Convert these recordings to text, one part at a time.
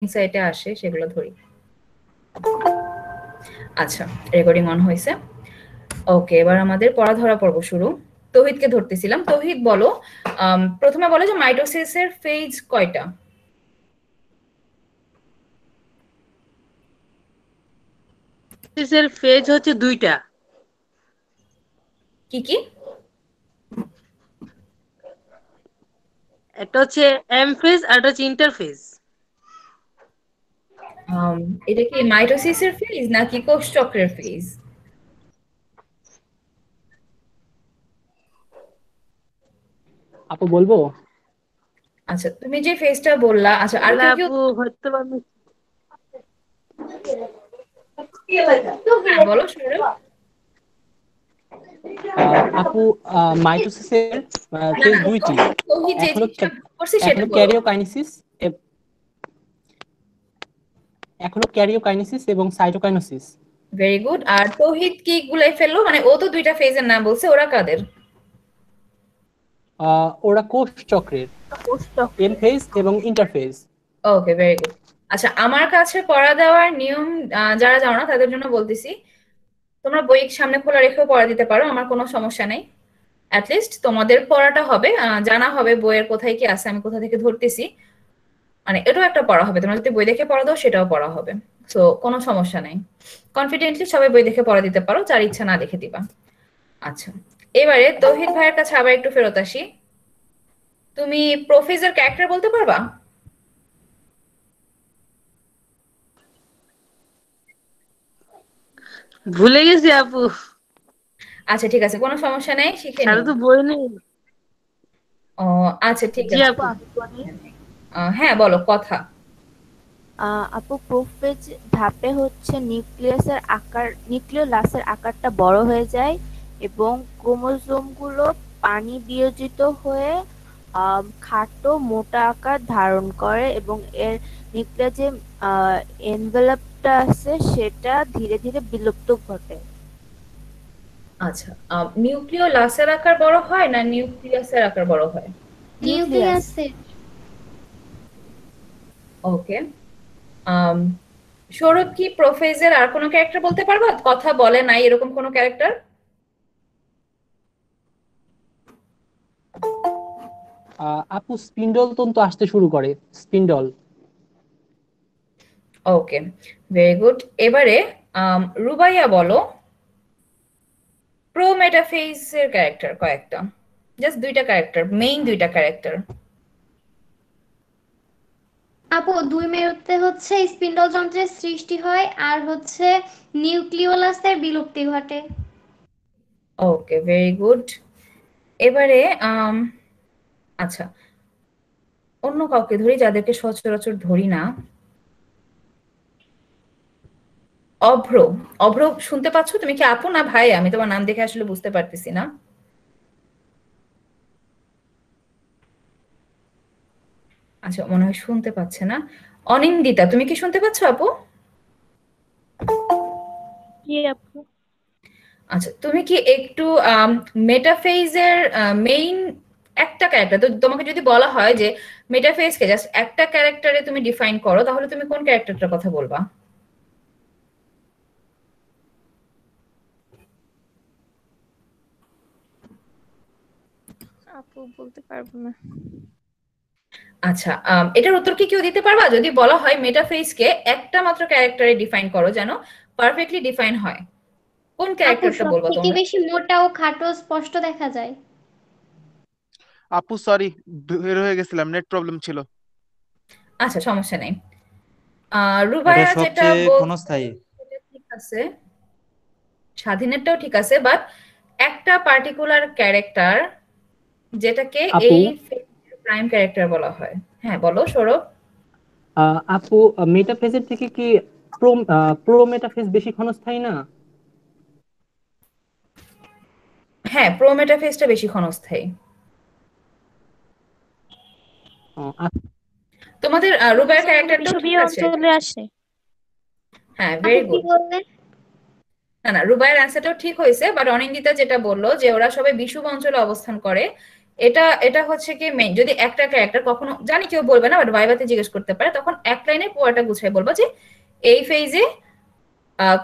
ইনসাইটে আসে সেগুলো ধরি। আচ্ছা, রেকর্ডিং অন হয়েছে। ওকে, এবার আমাদের পড়া ধরা পর্ব শুরু। তৌহিদকে ধরতেছিলাম। তৌহিদ বলো, প্রথমে বলো যে মাইটোসিসের ফেজ কয়টা? এর ফেজ হচ্ছে দুইটা। কি কি? একটা হচ্ছে এম ফেজ আর একটা হচ্ছে ইন্টারফেজ। এটা কি মাইটোসিসের ফেজ নাকি কোষ চক্রের ফেজ? আপু বলবো? আচ্ছা, তুমি যে ফেজটা বললা, আচ্ছা আর তাহলে কেউ কেউ? আপু হতে পারবে। হ্যাঁ বলো সৌরভ। আপু মাইটোসিসের না ফেজ না, দুইটি। তৌহিদ যে এক হলো জিনিসটা করছে এক সেটা হলো বলো। ক্যারিওকাইনেসিস, এক হলো ক্যারিওকাইনেসিস এবং সাইটোকাইনেসিস। Very good. আর তৌহিদ কি গুলাই ফেললো? মানে ও তো দুইটা ফেজের নাম বলছে, ওরা কাদের? ওরা কোষ চক্রের এম ফেজ এবং ইন্টারফেজ। ওকে, ভেরি গুড। আচ্ছা, আমার কাছে পড়া দেওয়ার নিয়ম যারা জানো না তাদের জন্য বলতেছি, তোমরা বই সামনে খোলা রেখেও পড়া দিতে পারো, আমার কোনো সমস্যা নেই। অ্যাটলিস্ট তোমাদের পড়াটা হবে, জানা হবে বইয়ের কোথায় কি আছে, আমি কোথা থেকে ধরতেছি। মানে এটাও একটা পড়া হবে, তোমরা যদি বই দেখে পড়া দাও সেটাও পড়া হবে। সো কোনো সমস্যা নেই, কনফিডেন্টলি সবাই বই দেখে পড়া দিতে পারো, যার ইচ্ছা না দেখে দিবা। আচ্ছা, এবারে তৌহিদ ভাইয়ের কাছে আবার একটু ফেরত আসি। তুমি প্রফেসর ক্যারেক্টার বলতে পারবা? ভুলে গেছি আপু। আচ্ছা ঠিক আছে, কোনো সমস্যা নেই, শিখে সাথে নিও। তো বই নেই। ও আচ্ছা, ঠিক জি আছে। আপু। হ্যাঁ বলো কথা। আপু প্রোফেজ ধাপে হচ্ছে নিউক্লিওলাসের আকারটা বড় হয়ে যায় এবং ক্রোমোজোমগুলো পানি বিয়োজিত হয়ে খাটো মোটা আকার ধারণ করে এবং এর নিউক্লিয়ার যে এনভেলপটা আছে সেটা ধীরে ধীরে বিলুপ্ত ঘটে। আচ্ছা, নিউক্লিওলাসের আকার বড় হয় না নিউক্লিয়াসের আকার বড় হয়? নিউক্লিয়াস। নিউক্লিয়াসের। ওকে। সৌরভ কি প্রোফেজের আর কোনো ক্যারেক্টার বলতে পারবা? কথা বলে নাই এরকম কোনো ক্যারেক্টার? আপু স্পিন্ডল তন্তু আসতে শুরু করে, স্পিন্ডল। ওকে, ভেরি গুড। এবারে রুবাইয়া বলো, প্রো মেটাফেজের ক্যারেক্টার কয়েকটা, জাস্ট দুইটা ক্যারেক্টার, মেইন দুইটা ক্যারেক্টার। আপু দুই মেরুতে হচ্ছে স্পিন্ডল যন্ত্রের সৃষ্টি হয় আর হচ্ছে নিউক্লিওলাসের বিলুপ্তি ঘটে। ওকে, ভেরি গুড। এবারে আচ্ছা, অন্য কাউকে ধরি যাদেরকে সচরাচর ধরি না। অভ্র। অভ্র, শুনতে পাচ্ছ? তুমি কি আপু না ভাই? আমি তোমার নাম দেখে আসলে বুঝতে পারতেছি না। আচ্ছা, মনে হয় শুনতে পাচ্ছে না। অনিন্দিতা, তুমি কি শুনতে পাচ্ছ আপু? জি আপু। আচ্ছা, তুমি কি একটু মেটাফেজের মেইন একটা ক্যারেক্টার, তো তোমাকে যদি বলা হয় যে মেটাফেজকে জাস্ট একটা ক্যারেক্টারে তুমি ডিফাইন করো, তাহলে তুমি কোন ক্যারেক্টারটার কথা বলবা? আপু বলতে পারবো না। আচ্ছা, এটার উত্তর কি কেউ দিতে পারবা? যদি বলা হয় মেটাফেজকে একটা মাত্র ক্যারেক্টারে ডিফাইন করো যেন পারফেক্টলি ডিফাইন হয়, কোন আপু ক্যারেক্টারটা সব বলবা থেকে তোমরা? বেশি মোটা ও খাটো স্পষ্ট দেখা যায়। আপু সরি, বের হয়ে গেছিলাম, নেট প্রবলেম ছিল। আচ্ছা, সমস্যা নেই। এটা রুবাইয়া যেটা সবচেয়ে বলছে ক্ষণস্থায়ী। সেটা ঠিক আছে, স্বাধীনেরটাও ঠিক আছে, বাট একটা পার্টিকুলার ক্যারেক্টার যেটাকে আপু এই প্রাইম ক্যারেক্টার বলা হয়। হ্যাঁ বলো সৌরভ। আপু মেটাফেজের থেকে কি প্রো প্রো মেটাফেজ বেশি ক্ষণস্থায়ী না? হ্যাঁ, প্রোমেটাফেজটা বেশি ক্ষণস্থায়ী। আচ্ছা। তোমাদের রুবাইয়ের ক্যারেক্টারটাও ঠিক বিষুবীয় আছে। অঞ্চলে আসে। হ্যাঁ, আপু ভেরি কি গুড। বললেন? না না, রুবাইয়ের অ্যান্সারটাও ঠিক হয়েছে, বাট অনিন্দিতা যেটা বললো যে ওরা সবাই বিষুব অঞ্চলে অবস্থান করে, এটা এটা হচ্ছে কি মেইন, যদি একটা ক্যারেক্টার কখনো জানি কেউ বলবে না বাট ভাইভাতে জিজ্ঞেস করতে পারে, তখন এক লাইনে পুরোটা গুছাই বলবো যে এই ফেজে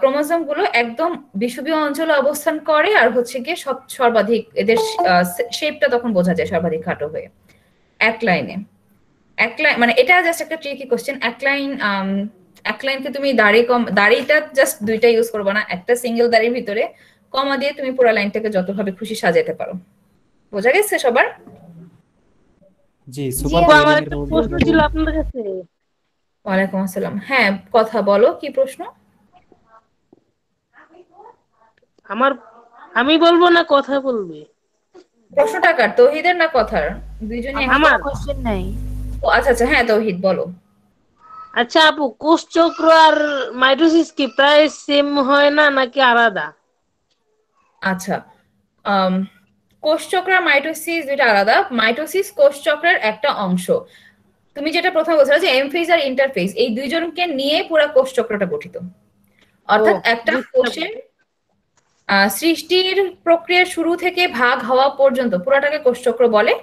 ক্রোমোজোম গুলো একদম বিষুবীয় অঞ্চলে অবস্থান করে আর হচ্ছে গিয়ে সর্বাধিক এদের শেপটা তখন বোঝা যায় সর্বাধিক খাটো হয়ে। এক লাইনে, এক লাইন মানে এটা জাস্ট একটা ট্রিকি কোশ্চেন। এক লাইনকে তুমি দাড়িটা জাস্ট দুইটা ইউজ করবে না, একটা সিঙ্গেল দাড়ির ভিতরে কমা দিয়ে তুমি পুরো লাইনটাকে যতভাবে খুশি সাজাতে পারো। বোঝা গেছে সবার? জি, জি সুপার আপু আপু। আমার একটা প্রশ্ন ছিল আপনার কাছে। ওয়ালাইকুম আসসালাম। হ্যাঁ, কথা বলো, কি প্রশ্ন? আমি বলবো না কথা বলবে? প্রশ্নটা কার, তৌহিদের না কথার? দুইজনই আমার আমার। কোনো কোশ্চেন নাই। ও আচ্ছা আচ্ছা, হ্যাঁ তৌহিদ বলো। আচ্ছা আপু, কোষচক্র আর মাইটোসিস কি প্রায় সেম হয় না নাকি আলাদা? আচ্ছা, কোষচক্র আর মাইটোসিস দুইটা আলাদা। মাইটোসিস কোষচক্রের একটা অংশ। তুমি যেটা প্রথমে বলছিলে যে এমফেজ আর ইন্টারফেজ, এই দুইজনকে নিয়ে পুরো কোষচক্রটা গঠিত। অর্থাৎ একটা বুঝতে কোষের সৃষ্টির প্রক্রিয়ার শুরু থেকে ভাগ হওয়া পর্যন্ত পুরাটাকে কোষচক্র বলে।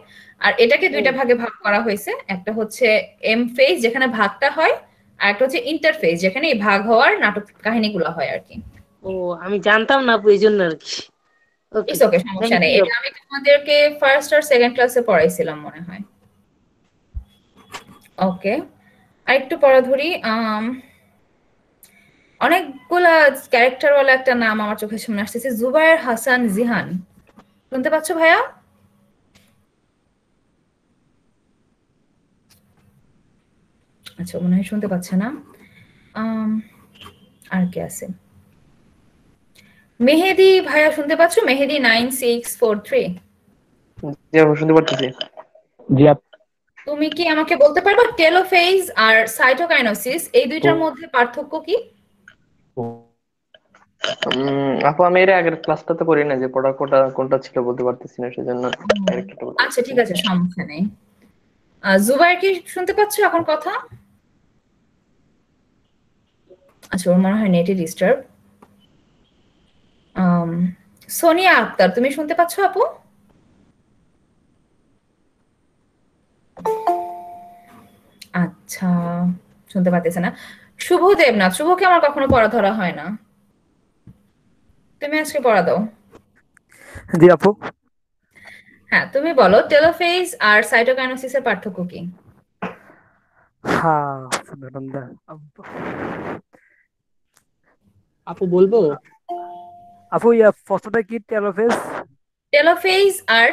আর এটাকে দুইটা ভাগে ভাগ করা হয়েছে, একটা হচ্ছে এম ফেজ যেখানে ভাগটা হয়, আর একটা হচ্ছে ইন্টারফেজ যেখানে এই ভাগ হওয়ার নাটক কাহিনীগুলো হয় আর কি। ও, আমি জানতাম না আপু, এই জন্য আর কি। ওকে, ইটস ওকে, সমস্যা থ্যাংক নেই। ইউ। এটা আমি তোমাদেরকে ফার্স্ট আর সেকেন্ড ক্লাসে পড়াইছিলাম মনে হয়। ওকে, আর একটু পড়া ধরি। অনেকগুলা ক্যারেক্টার ওয়ালা একটা নাম আমার চোখের সামনে আসতেছে, জুবায়ের হাসান জিহান। শুনতে পাচ্ছ ভাইয়া? আচ্ছা, মনে হয় শুনতে পাচ্ছে না। আর কে আছে? মেহেদি ভাইয়া শুনতে পাচ্ছ? মেহেদি 9643। জি আপু শুনতে পারতেছি। জি আপু। তুমি কি আমাকে বলতে পারবা টেলোফেজ আর সাইটোকাইনেসিস এই দুইটার মধ্যে পার্থক্য কি? আপু আমি এর আগের ক্লাসটা তো করি না, যে পড়া কোনটা ছিল বলতে পারতেছি না, সেজন্য একটু বলতে আচ্ছা ঠিক আছে, সমস্যা নেই। জুবাইর কি শুনতে পাচ্ছ এখন কথা? আচ্ছা, ওর মনে হয় নেটে ডিস্টার্ব। সোনিয়া আক্তার, তুমি শুনতে পাচ্ছ আপু? আচ্ছা, শুনতে পাচ্তেছে না। শুভ দেবনাথ, শুভকে আমার কখনো পড়া ধরা হয় না, তুমি আজকে পড়া দাও। জি আপু। হ্যাঁ, তুমি বলো টেলোফেজ আর সাইটোকাইনেসিসের পার্থক্য কি? হ্যাঁ, আপু বলবো? আপু প্রশ্নটা কি? টেলোফেজ টেলোফেজ আর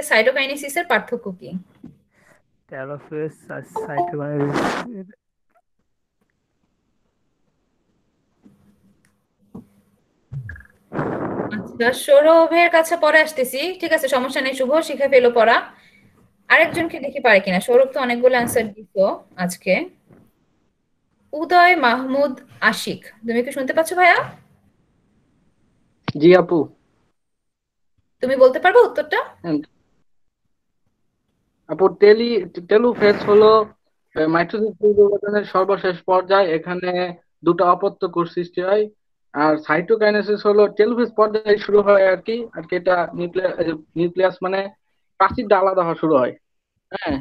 সাইটোকাইনেসিসের পার্থক্য কি? টেলোফেজ আর সাইটোকাইনেসিস। আচ্ছা, সৌরভের কাছে পরে আসতেছি, ঠিক আছে সমস্যা নেই। শুভ শিখে ফেলো পড়া। আরেকজনকে দেখি পারে কিনা। সৌরভ তো অনেকগুলো অ্যান্সার দিছো আজকে। উদয় মাহমুদ আশিক, তুমি কি শুনতে পাচ্ছ ভাইয়া? জি আপু। তুমি বলতে পারবে উত্তরটা? আপু টেলোফেজ হলো মাইটোসিস পরিবর্তনের সর্বশেষ পর্যায়, এখানে দুটো অপত্য কোষ সৃষ্টি হয়। আর সাইটোকাইনেসিস হলো টেলোফেজ পর্যায়ে শুরু হয় আর কি এটা নিউক্লিয়াস মানে প্রাচীরটা আলাদা হওয়া শুরু হয়। হ্যাঁ,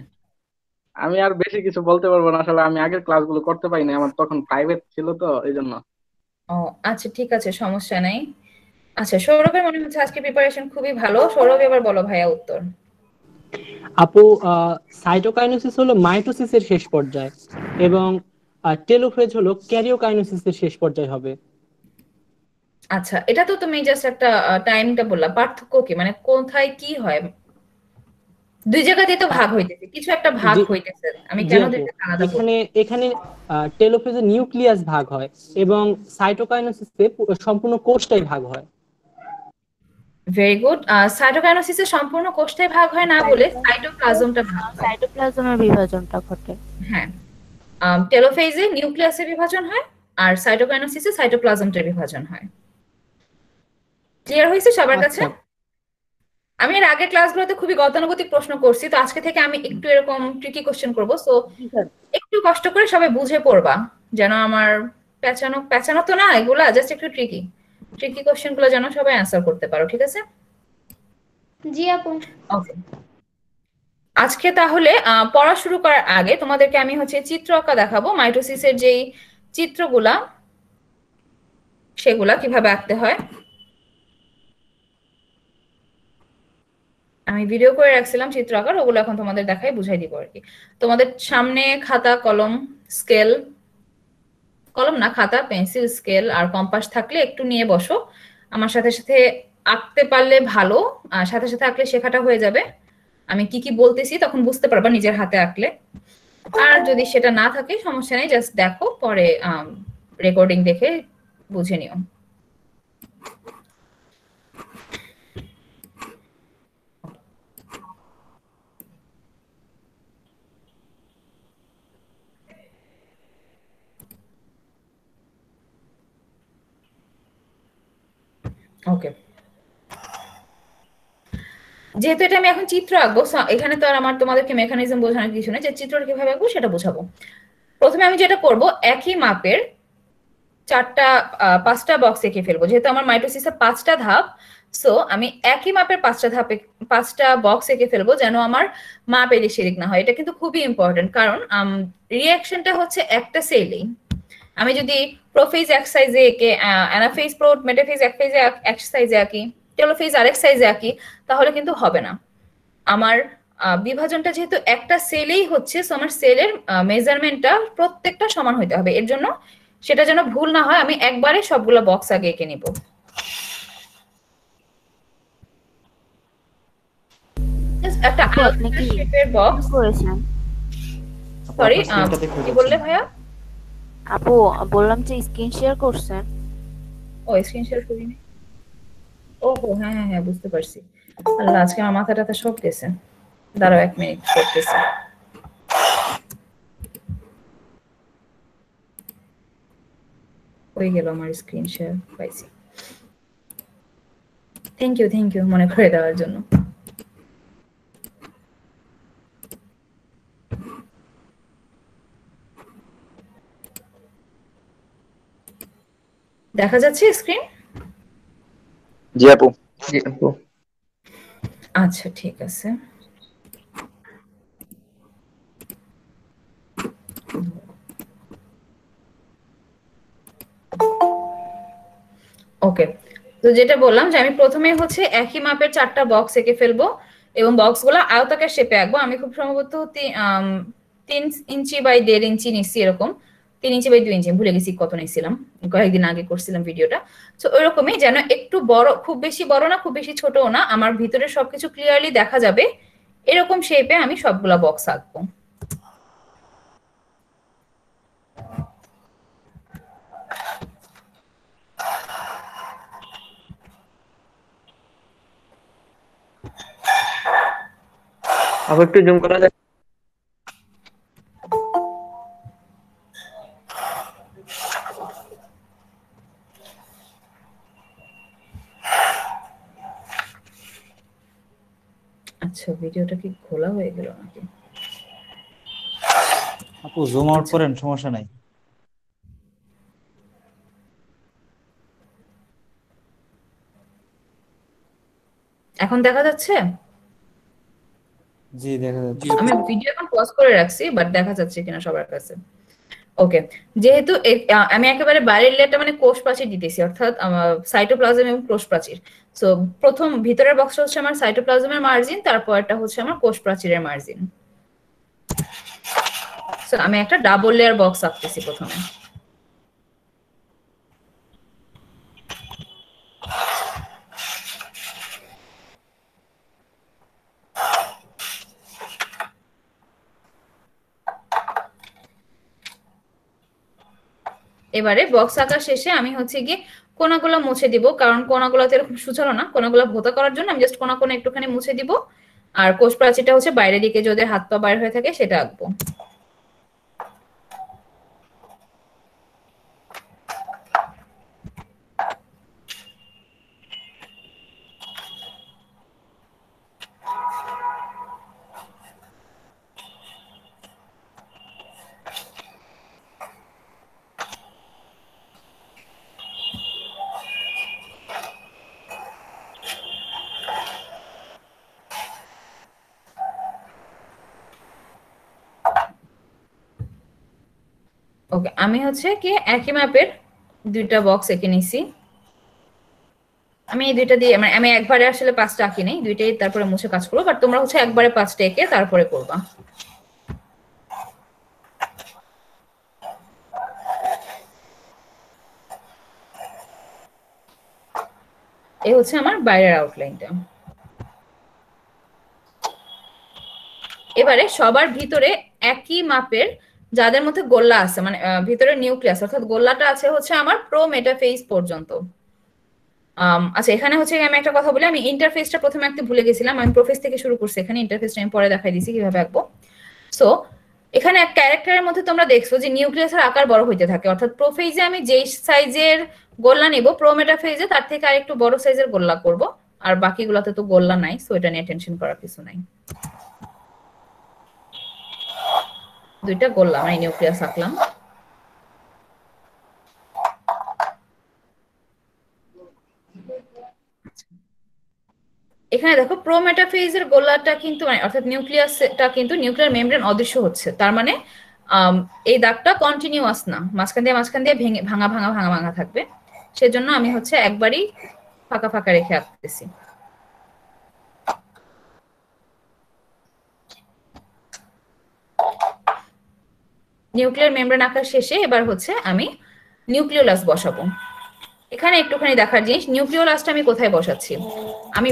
আমি আর বেশি কিছু বলতে পারবো না, আসলে আমি আগের ক্লাসগুলো করতে পারিনি, আমার তখন প্রাইভেট ছিল তো এই জন্য। ও আচ্ছা, ঠিক আছে, সমস্যা নেই। আচ্ছা, সৌরভের মনে হচ্ছে আজকে প্রিপারেশন খুবই ভালো। সৌরভ এবার বলো ভাইয়া উত্তর। আপু, সাইটোকাইনেসিস হলো মাইটোসিসের শেষ পর্যায় এবং টেলোফেজ হলো ক্যারিওকাইনেসিসের শেষ পর্যায় হবে। আচ্ছা, এটা তো তুমি জাস্ট একটা টাইমটা বললা, পার্থক্য কি মানে কোথায় কি হয়? দুই জায়গাতে তো ভাগ হইতেছে, কিছু একটা ভাগ হইতেছে, আমি জি কেন আপু, দুইটা আলাদা বলবো? এখানে টেলোফেজে নিউক্লিয়াস ভাগ হয় এবং সাইটোকাইনেসিসে সম্পূর্ণ কোষটাই ভাগ হয়। Very good. সাইটোকাইনেসিসে সম্পূর্ণ কোষটাই ভাগ হয় না বলে সাইটোপ্লাজমটা ভাগ হয়। সাইটোপ্লাজমের বিভাজনটা ঘটে। হ্যাঁ, টেলোফেজে নিউক্লিয়াসের বিভাজন হয় আর সাইটোকাইনেসিসে সাইটোপ্লাজমটার বিভাজন হয়। ক্লিয়ার হয়েছে সবার কাছে? আমি এর আগের ক্লাসগুলোতে খুবই গতানুগতিক প্রশ্ন করছি, তো আজকে থেকে আমি একটু এরকম ট্রিকি কোশ্চেন করব। সো একটু কষ্ট করে সবাই বুঝে পড়বা, যেন আমার পেঁচানো তো না, এগুলা জাস্ট একটু ট্রিকি কোশ্চেন গুলো যেন সবাই অ্যান্সার করতে পারো, ঠিক আছে? জি আপু। ওকে, আজকে তাহলে পড়া শুরু করার আগে তোমাদেরকে আমি হচ্ছে চিত্র আঁকা দেখাবো, মাইটোসিসের যেই চিত্রগুলা সেগুলা কিভাবে আঁকতে হয়। আমি ভিডিও করে রাখছিলাম চিত্র আঁকার, ওগুলো এখন তোমাদের দেখাই বুঝাই দিব আর কি। তোমাদের সামনে খাতা, কলম, স্কেল, কলম না খাতা, পেন্সিল, স্কেল আর কম্পাস থাকলে একটু নিয়ে বসো। আমার সাথে সাথে আঁকতে পারলে ভালো, আর সাথে সাথে আঁকলে শেখাটা হয়ে যাবে। আমি কি কি বলতেছি তখন বুঝতে পারবা নিজের হাতে আঁকলে। আর যদি সেটা না থাকে সমস্যা নেই, জাস্ট দেখো, পরে রেকর্ডিং দেখে বুঝে নিও। ওকে, যেহেতু এটা আমি এখন চিত্র আঁকবো, এখানে তো আর আমার তোমাদেরকে মেকানিজম বোঝানোর কিছু নেই, যে চিত্রটা কিভাবে আঁকবো সেটা বোঝাবো। প্রথমে আমি যেটা করব, একই মাপের পাঁচটা বক্স এঁকে ফেলবো। যেহেতু আমার মাইটোসিসের 5টা ধাপ, সো আমি একই মাপের 5টা বক্স এঁকে ফেলবো, যেন আমার মাপ এদিক সেদিক না হয়। এটা কিন্তু খুবই ইম্পর্টেন্ট, কারণ রিঅ্যাকশনটা হচ্ছে একটা সেলেই। আমি যদি প্রোফেজ এক সাইজে এঁকে অ্যানাফেজ মেটাফেজ এক সাইজে আঁকি, টেলোফেজ আরেক সাইজে আঁকি, তাহলে কিন্তু হবে না। আমার বিভাজনটা যেহেতু একটা সেলেই হচ্ছে, সো আমার সেলের মেজারমেন্টটা প্রত্যেকটা সমান হইতে হবে। এর জন্য সেটা যেন ভুল না হয়, আমি একবারে সবগুলো বক্স আগে এঁকে নিব। একটা আপু আপনি কি শেপের বক্স। করেছেন? সরি, কি বললে ভাইয়া? আপু বললাম যে স্ক্রিন শেয়ার করছেন। ও, স্ক্রিন শেয়ার করিনি। ওহো, হ্যাঁ হ্যাঁ হ্যাঁ, বুঝতে পারছি। আল্লাহ, আজকে আমার মাথাটা সব গেছে। দাঁড়াও 1 মিনিট করতেছি। হয়ে গেল আমার স্ক্রিন শেয়ার, পাইছি। থ্যাংক ইউ মনে করে দেওয়ার জন্য। দেখা যাচ্ছে স্ক্রিন? জি আপু। জি আপু। আচ্ছা, ঠিক আছে। ওকে, তো যেটা বললাম যে আমি প্রথমে হচ্ছে একই মাপের 4টা বক্স এঁকে ফেলবো, এবং বক্সগুলো আয়তাকার শেপে আঁকবো। আমি খুব সম্ভবত 3 ইঞ্চি বাই 1.5 ইঞ্চি নিচ্ছি, এরকম 3 ইঞ্চি বাই 2 ইঞ্চি, ভুলে গেছি কত নিয়েছিলাম, কয়েকদিন আগে করছিলাম ভিডিওটা। তো ওইরকমই, যেন একটু বড়, খুব বেশি বড় না খুব বেশি ছোটও না, আমার ভিতরে সবকিছু ক্লিয়ারলি দেখা যাবে, এরকম শেপে আমি সবগুলা বক্স আঁকবো। আপু একটু জুম করা যায়? আচ্ছা, ভিডিওটা কি খোলা হয়ে গেল নাকি? আপু জুম আউট করেন, সমস্যা নাই। এখন দেখা যাচ্ছে? জি দেখা যাচ্ছে। আমি ভিডিও এখন পজ করে রাখছি, বাট দেখা যাচ্ছে কিনা সবার কাছে। ওকে, যেহেতু আমি একেবারে বাইরের লেয়ারটা মানে কোষ প্রাচীর দিতেছি, অর্থাৎ সাইটোপ্লাজম এবং কোষ প্রাচীর। সো প্রথম ভিতরের বক্সটা হচ্ছে আমার সাইটোপ্লাজমের মার্জিন, তারপরটা হচ্ছে আমার কোষ প্রাচীরের মার্জিন। সো আমি একটা ডাবল লেয়ার বক্স আঁকতেছি প্রথমে। এবারে বক্স আঁকা শেষে আমি হচ্ছে গিয়ে কোনাগুলো মুছে দিব, কারণ কোনাগুলোতে এরকম সুচালো না, কোনাগুলো ভোতা করার জন্য আমি জাস্ট কোনা কোনা একটুখানি মুছে দিব। আর কোষ প্রাচীরটা হচ্ছে বাইরের দিকে, যদি হাত পা বাইরে হয়ে থাকে সেটা আঁকবো। ওকে, আমি হচ্ছে কি একই মাপের দুইটা বক্স এঁকে নিছি। আমি এই দুইটা দিয়ে মানে আমি একবারে আসলে 5টা আঁকি নেই, দুইটাই তারপরে মুছে কাজ করবো, বাট তোমরা হচ্ছে একবারে 5টা এঁকে তারপরে করবা। এই হচ্ছে আমার বাইরের আউটলাইনটা। এবারে সবার ভিতরে একই মাপের যাদের মধ্যে গোল্লা আছে, মানে ভিতরে নিউক্লিয়াস অর্থাৎ গোল্লাটা আছে হচ্ছে আমার প্রো মেটাফেজ পর্যন্ত। আচ্ছা, এখানে হচ্ছে আমি একটা কথা বলি, আমি ইন্টারফেসটা প্রথমে আঁকতে ভুলে গেছিলাম, আমি প্রোফেস থেকে শুরু করছি, এখানে ইন্টারফেসটা আমি পরে দেখাই দিছি কিভাবে আঁকবো। সো এখানে এক ক্যারেক্টারের মধ্যে তোমরা দেখছো যে নিউক্লিয়াসের আকার বড় হইতে থাকে, অর্থাৎ প্রোফেজে আমি যেই সাইজের গোল্লা নিব, প্রো মেটাফেজে তার থেকে আরেকটু বড় সাইজের গোল্লা করব, আর বাকিগুলোতে তো গোল্লা নাই, সো এটা নিয়ে টেনশন করার কিছু নাই। দুইটা গোল্লা মানে নিউক্লিয়াস আঁকলাম। এখানে দেখো প্রো মেটাফেজের গোল্লাটা কিন্তু মানে অর্থাৎ নিউক্লিয়াসটা কিন্তু নিউক্লিয়ার মেমব্রেন অদৃশ্য হচ্ছে, তার মানে এই দাগটা কন্টিনিউয়াস না, মাঝখান দিয়ে ভেঙে ভাঙা ভাঙা ভাঙা ভাঙা থাকবে, সেজন্য আমি হচ্ছে একবারই ফাঁকা ফাঁকা রেখে আঁকতেছি। নিউক্লিয়ার মেমব্রেন আঁকার শেষে এবার হচ্ছে আমি নিউক্লিওলাস বসাবো। এখানে একটুখানি দেখার জিনিস, নিউক্লিওলাসটা আমি কোথায় বসাচ্ছি, আমি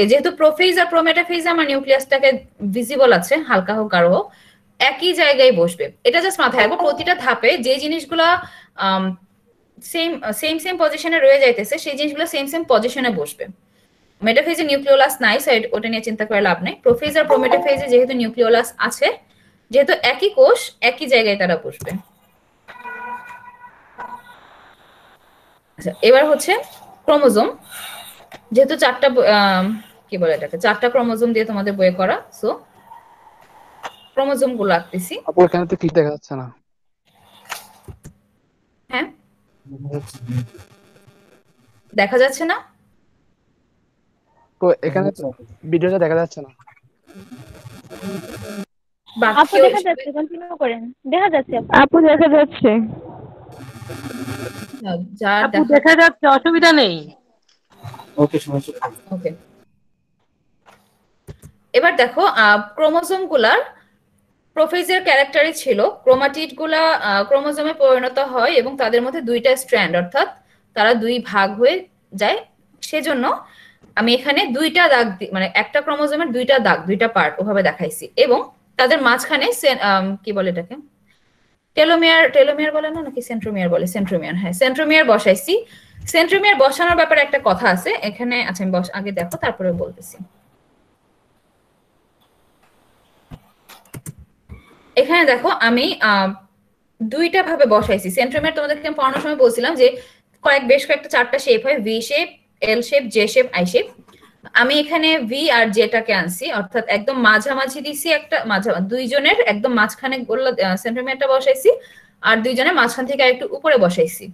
যেহেতু প্রোফেজ আর প্রোমেটাফেজ আমার নিউক্লিয়াসটাকে ভিজিবল আছে, হালকা হোক গাঢ় হোক, একই জায়গায় বসবে। এটা জাস্ট মাথায় রাখবো, প্রতিটা ধাপে যে জিনিসগুলা সেম পজিশনে রয়ে যাইতেছে সেই জিনিসগুলো সেম পজিশনে বসবে। মেটাফেজে নিউক্লিওলাস নাই, সো ওটা নিয়ে চিন্তা করে লাভ নেই। প্রোফেজ আর প্রোমেটাফেজে যেহেতু নিউক্লিওলাস আছে, যেহেতু একই কোষ একই জায়গায় তারা বসবে। আচ্ছা, এবার হচ্ছে ক্রোমোজোম, যেহেতু কি বলে এটাকে 4টা ক্রোমোজোম দিয়ে তোমাদের বইয়ে করা, সো ক্রোমোজোম গুলো আঁকতেছি। আপু এখানে তো ক্লিক দেখা যাচ্ছে না। হ্যাঁ, দেখা যাচ্ছে না তো এখানে ভিডিওটা দেখা যাচ্ছে না। আপু দেখা যাচ্ছে, কন্টিনিউ করেন। দেখা যাচ্ছে আপু, দেখা যাচ্ছে। আপু দেখা যাচ্ছে, অসুবিধা নেই। ওকে, সমস্যা নেই। ওকে, এবার দেখো ক্রোমোজোম গুলার প্রোফেজের ক্যারেক্টারই ছিল ক্রোমাটিড গুলা ক্রোমোজোমে পরিণত হয় এবং তাদের মধ্যে দুইটা স্ট্র্যান্ড অর্থাৎ তারা দুই ভাগ হয়ে যায়। সেজন্য আমি এখানে দুইটা দাগ মানে একটা ক্রোমোজোমের দুইটা দাগ, দুইটা পার্ট ওভাবে দেখাইছি, এবং তাদের মাঝখানে কি বলে এটাকে টেলোমিয়ার বলে না নাকি সেন্ট্রোমিয়ার বলে, সেন্ট্রোমিয়ার, হ্যাঁ সেন্ট্রোমিয়ার বসাইছি। সেন্ট্রোমিয়ার বসানোর ব্যাপারে একটা কথা আছে এখানে, আচ্ছা আমি আগে দেখো তারপরে বলতেছি। এখানে দেখো আমি দুইটা ভাবে বসাইছি সেন্ট্রোমিয়ার। তোমাদেরকে আমি পড়ানোর সময় বলছিলাম যে বেশ কয়েকটা 4টা শেপ হয়, V shape, L shape, J shape, I shape. আমি এখানে ভি আর জেটাকে আনছি, অর্থাৎ একদম মাঝামাঝি দিছি, একটা দুইজনের একদম মাঝখানে সেন্ট্রোমিয়ারটা বসাইছি, আর দুইজনের মাঝখান থেকে আরেকটু উপরে বসাইছি।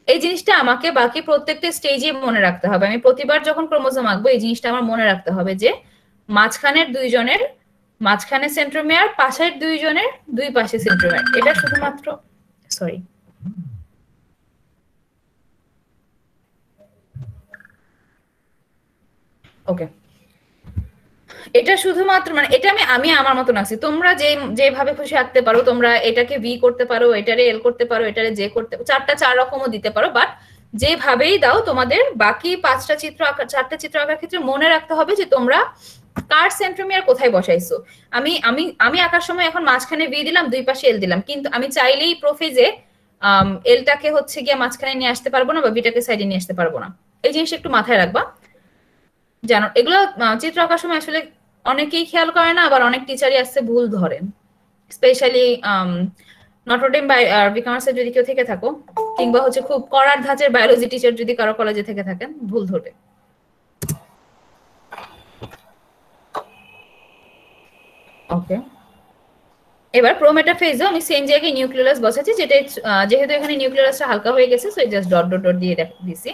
এই জিনিসটা আমাকে বাকি প্রত্যেকটা স্টেজে মনে রাখতে হবে। আমি প্রতিবার যখন ক্রোমোজোম আঁকবো এই জিনিসটা আমার মনে রাখতে হবে যে মাঝখানের দুইজনের মাঝখানে সেন্ট্রোমিয়ার, পাশের দুইজনের দুই পাশে সেন্ট্রোমিয়ার। এটা শুধুমাত্র সরি ওকে, এটা শুধুমাত্র মানে এটা আমি আমার মতো আঁকছি, তোমরা যেভাবে খুশি আঁকতে পারো, তোমরা এটাকে ভি করতে পারো, এটারে এল করতে পারো, এটারে জে করতে, 4 রকমও দিতে পারো, বাট যেভাবেই দাও তোমাদের বাকি 4টা চিত্র আঁকার ক্ষেত্রে মনে রাখতে হবে যে তোমরা কার সেন্ট্রোমিয়ার কোথায় বসাইছো। আমি আঁকার সময় এখন মাঝখানে ভি দিলাম, দুই পাশে এল দিলাম, কিন্তু আমি চাইলেই প্রোফেজে এলটাকে হচ্ছে গিয়ে মাঝখানে নিয়ে আসতে পারবো না বা বিটাকে সাইডে নিয়ে আসতে পারবো না। এই জিনিসটা একটু মাথায় রাখবা, জানো এগুলো চিত্র আঁকার সময় আসলে অনেকেই খেয়াল করে না, আবার অনেক টিচারই আসছে ভুল ধরেন, স্পেশালি নটরডেম বা বিকমার্সে যদি কেউ থেকে থাকো, কিংবা হচ্ছে খুব কড়ার ধাঁচের বায়োলজি টিচার যদি কারো কলেজে থেকে থাকেন, ভুল ধরবে। ওকে, এবার প্রোমেটাফেজও আমি সেম জায়গায় নিউক্লিওলাস বসাচ্ছি, যেটা যেহেতু এখানে নিউক্লিওলাসটা হালকা হয়ে গেছে, so just dot dot dot দিয়ে দিছি।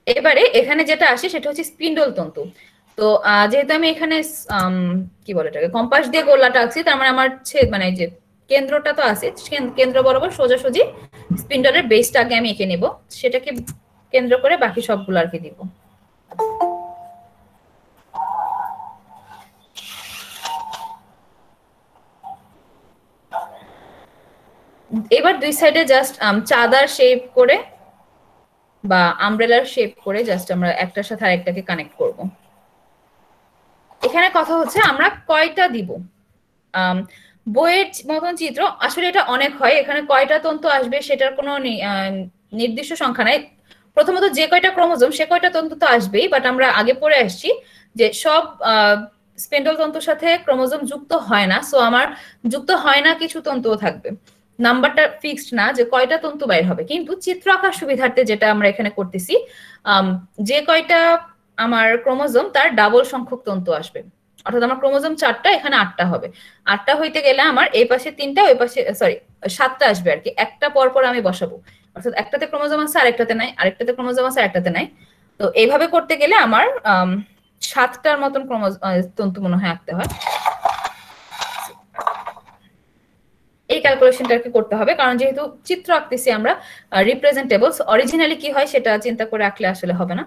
এবারে এখানে যেটা আসে সেটা হচ্ছে স্পিন্ডল তন্তু। তো যেহেতু আমি এখানে কি বলে এটাকে কম্পাস দিয়ে গোলাটা আঁকছি, তার মানে আমার মানে যে কেন্দ্রটা তো আছে, কেন্দ্র বরাবর সোজাসুজি স্পিন্ডলের বেসটা আগে আমি এঁকে নেব, সেটাকে কেন্দ্র করে বাকি সবগুলো আর কি দিব। এবার দুই সাইডে জাস্ট চাঁদার শেপ করে বা আমব্রেলার শেপ করে জাস্ট আমরা একটার সাথে আরেকটাকে কানেক্ট করব। এখানে কথা হচ্ছে আমরা কয়টা দিব। বইয়ের মতন চিত্র আসলে এটা অনেক হয়, এখানে কয়টা তন্তু আসবে সেটার কোনো নির্দিষ্ট সংখ্যা নাই। প্রথমত যে কয়টা ক্রোমোজোম সে কয়টা তন্তু তো আসবেই, বাট আমরা আগে পড়ে আসছি যে সব স্পিন্ডল তন্তুর সাথে ক্রোমোজোম যুক্ত হয় না, সো আমার যুক্ত হয় না কিছু তন্তুও থাকবে। নাম্বারটা ফিক্সড না যে কয়টা তন্তু বাইর হবে, কিন্তু চিত্র আঁকার সুবিধার্থে যেটা আমরা এখানে করতেছি, যে কয়টা আমার ক্রোমোজোম তার ডাবল সংখ্যক তন্তু আসবে। অর্থাৎ আমার ক্রোমোজোম 4টা, এখানে 8টা হবে। 8টা হইতে গেলে আমার এই পাশে 3টা, ওই পাশে 7টা আসবে আর কি, একটা পর পর আমি বসাবো। অর্থাৎ একটাতে ক্রোমোজোম আছে আরেকটাতে নাই, আরেকটাতে ক্রোমোজোম আছে আরেকটাতে নাই। তো এইভাবে করতে গেলে আমার 7টার মতন তন্তু মনে হয় আঁকতে হয়। এই ক্যালকুলেশনটা আর কি করতে হবে, কারণ যেহেতু চিত্র আঁকতেছি আমরা রিপ্রেজেন্টেবল, অরিজিনালি কি হয় সেটা চিন্তা করে আঁকলে আসলে হবে না।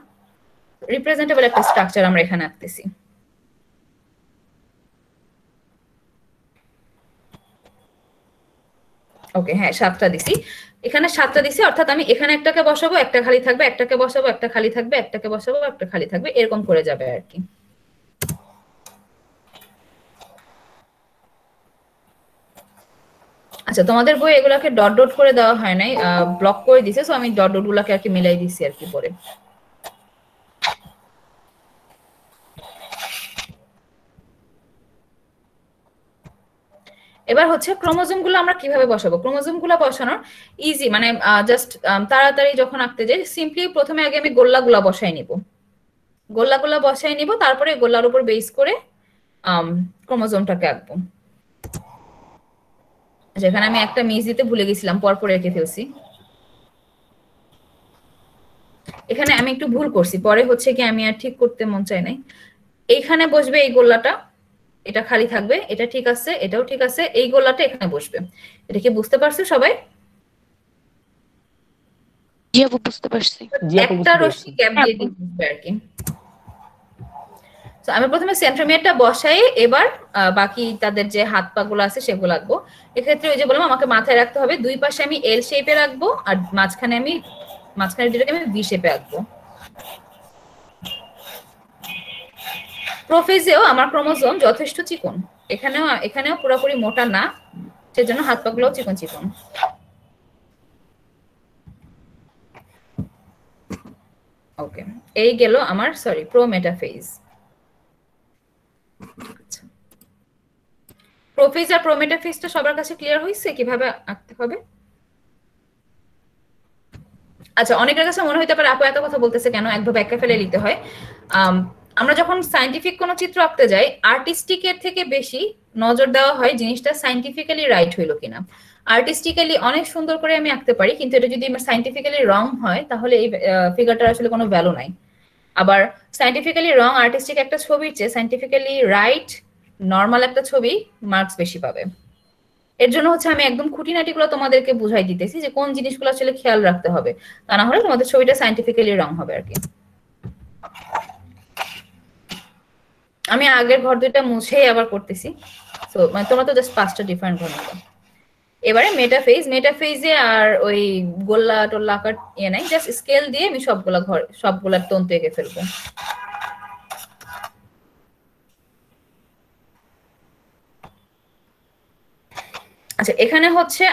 রিপ্রেজেন্টেবল একটা স্ট্রাকচার আমরা এখানে আঁকতেছি। ওকে, হ্যাঁ 7টা দিছি, এখানে 7টা দিছি, অর্থাৎ আমি এখানে একটাকে বসাবো, একটা খালি থাকবে, একটাকে বসাবো, একটা খালি থাকবে, একটাকে বসাবো, একটা খালি থাকবে, এরকম করে যাবে আর কি। আচ্ছা, তোমাদের বই এগুলাকে ডট ডট করে দেওয়া হয় নাই, ব্লক করে দিছে, সো আমি ডট ডট গুলাকে আর কি মিলাই দিছি আর কি পরে। এবার হচ্ছে ক্রোমোজোম গুলো আমরা কিভাবে বসাবো। ক্রোমোজোম গুলো বসানোর ইজি, মানে জাস্ট তাড়াতাড়ি যখন আঁকতে যাই, সিম্পলি প্রথমে আগে আমি গোল্লাগুলা বসাই নিব, গোল্লাগুলা বসাই নিব, তারপরে গোল্লার উপর বেস করে ক্রোমোজোমটাকে আঁকবো। যেখানে আমি একটা মিস দিতে ভুলে গেছিলাম, পরপর রেখে ফেলছি। এখানে আমি একটু ভুল করছি, পরে হচ্ছে কি আমি আর ঠিক করতে মন চাই নাই। এইখানে বসবে এই গোল্লাটা, এটা খালি থাকবে, এটা ঠিক আছে, এটাও ঠিক আছে, এই গোল্লাটা এখানে বসবে। এটা কি বুঝতে পারছো সবাই? জি আপু বুঝতে পারছি। একটা রশ্মি গ্যাপ দিয়ে দিতে আর কি। তো আমি প্রথমে সেন্ট্রোমিয়ারটা বসাই, এবার বাকি তাদের যে হাত পা গুলো আছে সেগুলো আঁকবো। এক্ষেত্রে ওই যে বললাম আমাকে মাথায় রাখতে হবে দুই পাশে আমি এল শেপে রাখবো, আর মাঝখানে যেটাকে আমি ভি শেপে আঁকবো। প্রোফেজেও আমার ক্রোমোজোম যথেষ্ট চিকন, এখানেও পুরোপুরি মোটা না, সেজন্য হাত পা গুলোও চিকন চিকন। ওকে, এই গেল আমার প্রোমেটাফেজ। প্রোফেজ আর প্রোমেটাফেজটা সবার কাছে ক্লিয়ার হয়েছে কিভাবে আঁকতে হবে? আচ্ছা, অনেকের কাছে মনে হইতে পারে আপু এত কথা বলতেছে কেন, একভাবে একা ফেলে লিখতে হয়। আমরা যখন সায়েন্টিফিক কোনো চিত্র আঁকতে যাই, আর্টিস্টিকের থেকে বেশি নজর দেওয়া হয় জিনিসটা সায়েন্টিফিক্যালি রাইট হইলো কিনা। আর্টিস্টিক্যালি অনেক সুন্দর করে আমি আঁকতে পারি, কিন্তু এটা যদি সায়েন্টিফিক্যালি রং হয় তাহলে এই ফিগারটার আসলে কোনো ভ্যালু নাই। আবার সায়েন্টিফিক্যালি রং আর্টিস্টিক একটা ছবির চেয়ে সায়েন্টিফিক্যালি রাইট নর্মাল একটা ছবি মার্কস বেশি পাবে। এর জন্য হচ্ছে আমি একদম খুঁটিনাটিগুলো তোমাদেরকে বুঝাই দিতেছি যে কোন জিনিসগুলো আসলে খেয়াল রাখতে হবে, তা না হলে তোমাদের ছবিটা সায়েন্টিফিক্যালি রং হবে আর কি। আমি আগের ঘর দুইটা মুছেই আবার করতেছি, সো মানে তোমরা তো জাস্ট 5টা ডিফারেন্ট ঘর নিবা। এবারে মেটাফেজে আর ওই গোল্লা টোল্লা আকার নাই, জাস্ট স্কেল দিয়ে আমি সবগুলা তন্তু এঁকে ফেলবো। আচ্ছা, এখানে হচ্ছে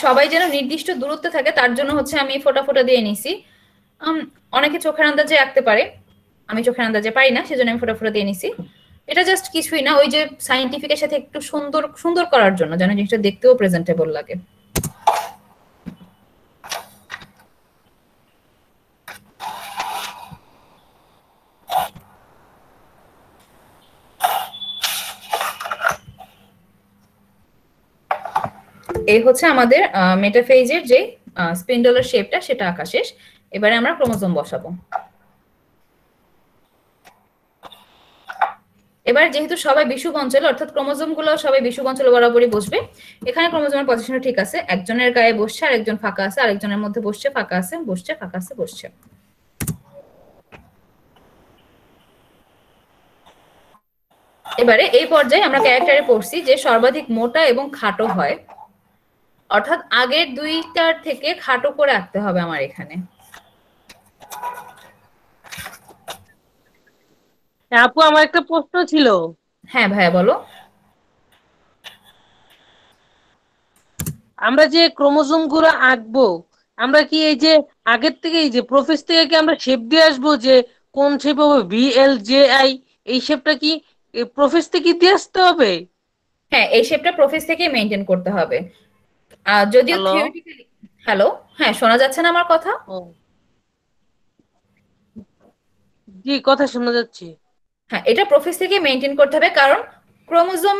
সবাই যেন নির্দিষ্ট দূরত্বে থাকে তার জন্য হচ্ছে আমি ফোটা ফোটা দিয়ে নিছি। অনেকে চোখের আন্দাজে আঁকতে পারে, আমি চোখের আন্দাজে পারি না, সেজন্য আমি ফোটা ফোটা দিয়ে নিছি। এটা জাস্ট কিছুই না, ওই যে সায়েন্টিফিকের সাথে একটু সুন্দর করার জন্য, যেন জিনিসটা দেখতেও প্রেজেন্টেবল লাগে। এই হচ্ছে আমাদের মেটাফেজের যে স্পিন্ডলের শেপটা সেটা আঁকা শেষ। এবারে আমরা ক্রোমোজোম বসাবো। এবার যেহেতু সবাই বিষুব অঞ্চলে অর্থাৎ ক্রোমোজোম গুলো সবাই বিষুব অঞ্চলে বরাবরই বসবে, এখানে ক্রোমোজোমের পজিশন ঠিক আছে, একজনের গায়ে বসছে আর একজন ফাঁকা আছে, আরেকজনের মধ্যে বসছে, ফাঁকা আছে, বসছে, ফাঁকা আছে, বসছে। এবারে এই পর্যায়ে আমরা ক্যারেক্টারে পড়ছি যে সর্বাধিক মোটা এবং খাটো হয়, অর্থাৎ আগের দুইটার থেকে খাটো করে আঁকতে হবে আমার এখানে। আপু আমার একটা প্রশ্ন ছিল। হ্যাঁ ভাইয়া বলো। আমরা যে ক্রোমোজোম গুলো আঁকবো, আমরা কি এই যে আগের থেকে এই যে প্রফেস থেকে কি আমরা শেপ দিয়ে আসবো যে কোন শেপ হবে VLJI, এই শেপটা কি প্রফেস থেকে দিয়ে আসতে হবে? হ্যাঁ, এই শেপটা প্রফেস থেকে মেইনটেইন করতে হবে। যদিও থিওরিটিক্যালি, হ্যালো, হ্যাঁ শোনা যাচ্ছে না আমার কথা? জি কথা শোনা যাচ্ছে। হ্যাঁ, এটা প্রফেস থেকে মেইনটেইন করতে হবে, কারণ ক্রোমোজোম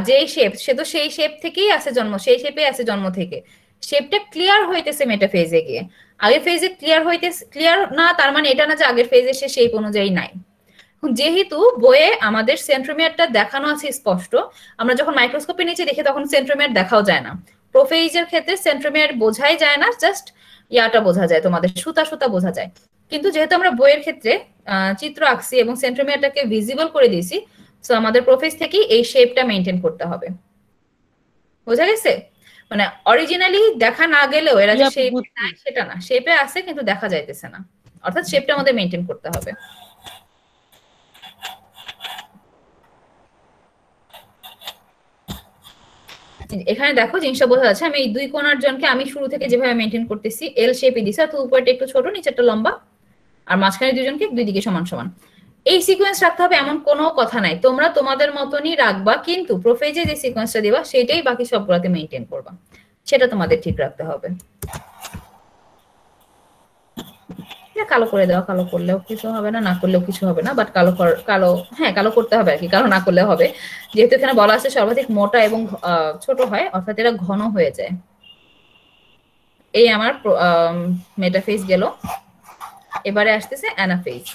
যেই শেপ, সে তো সেই শেপ থেকেই আছে জন্ম, সেই শেপে আছে জন্ম থেকে। শেপটা ক্লিয়ার হইতেছে মেটাফেজে গিয়ে, আগের ফেজে ক্লিয়ার না, তার মানে এটা না যে আগের ফেজে সে শেপ অনুযায়ী নাই। যেহেতু বইয়ে আমাদের সেন্ট্রোমিয়ারটা দেখানো আছে স্পষ্ট, আমরা যখন মাইক্রোস্কোপের নিচে দেখি তখন সেন্ট্রোমিয়ার দেখাও যায় না। প্রোফেজের ক্ষেত্রে সেন্ট্রোমিয়ার বোঝাই যায় না, জাস্ট ইয়াটা বোঝা যায়, তোমাদের সুতা সুতা বোঝা যায়। কিন্তু যেহেতু আমরা বইয়ের ক্ষেত্রে চিত্র আঁকছি এবং সেন্ট্রোমিয়ারটাকে ভিজিবল করে দিয়েছি, সো আমাদের প্রোফেজ থেকেই এই শেপটা মেনটেন করতে হবে। বোঝা গেছে? মানে অরিজিনালি দেখা না গেলেও এরা যে শেপ নাই সেটা না, শেপে আছে কিন্তু দেখা যাইতেছে না, অর্থাৎ শেপটা আমাদের মেনটেন করতে হবে। এখানে দেখো জিনিসটা বোঝা যাচ্ছে, আমি এই দুই কোণার জনকে আমি শুরু থেকে যেভাবে মেনটেন করতেছি এল শেপে দিছি, অর্থাৎ উপরটা একটু ছোট নিচেরটা লম্বা, আর মাঝখানে দুজনকে দুই দিকে সমান সমান। এই সিকোয়েন্স রাখতে হবে এমন কোনো কথা নাই, তোমরা তোমাদের মতনই রাখবা, কিন্তু প্রোফেজে যে সিকোয়েন্সটা দিবা সেটাই বাকি সবগুলোতে মেনটেন করবা, সেটা তোমাদের ঠিক রাখতে হবে। কালো করে দেওয়া, কালো করলেও কিছু হবে না, না করলেও কিছু হবে না, বাট কালো করতে হবে আর কি, কালো না করলে হবে, যেহেতু এখানে বলা আছে সর্বাধিক মোটা এবং ছোট হয়, অর্থাৎ এরা ঘন হয়ে যায়। এই আমার মেটাফেজ গেল, এবারে আসতেছে অ্যানাফেজ।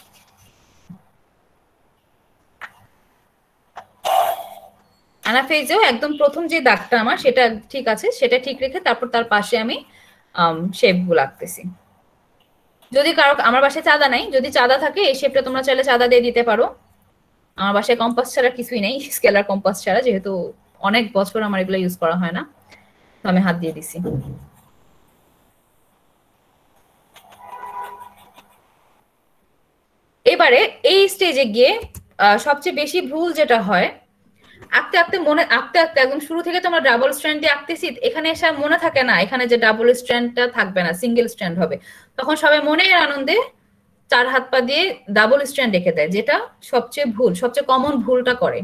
অ্যানাফেজেও একদম প্রথম যে দাগটা আমার সেটা ঠিক আছে, সেটা ঠিক রেখে তারপর তার পাশে আমি শেপগুলো আঁকতেছি। যদি কারো, আমার বাসায় চাঁদা নাই, যদি চাঁদা থাকে এই শেপটা তোমরা চাইলে চাঁদা দিয়ে দিতে পারো। আমার বাসায় কম্পাস ছাড়া কিছুই নেই, স্কেলার কম্পাস ছাড়া, যেহেতু অনেক বছর আমার এগুলো ইউজ করা হয় না, তো আমি হাত দিয়ে দিছি। এবারে এই স্টেজে গিয়ে সবচেয়ে বেশি ভুল যেটা হয়, আঁকতে আঁকতে একদম শুরু থেকে তোমরা ডাবল স্ট্র্যান্ড দিয়ে আঁকতেছি, এখানে এসে মনে থাকে না এখানে যে ডাবল স্ট্র্যান্ডটা থাকবে না, সিঙ্গেল স্ট্র্যান্ড হবে, তখন সবাই মনের আনন্দে 4 হাত পা দিয়ে ডাবল স্ট্র্যান্ড রেখে দেয়, যেটা সবচেয়ে কমন ভুলটা করে।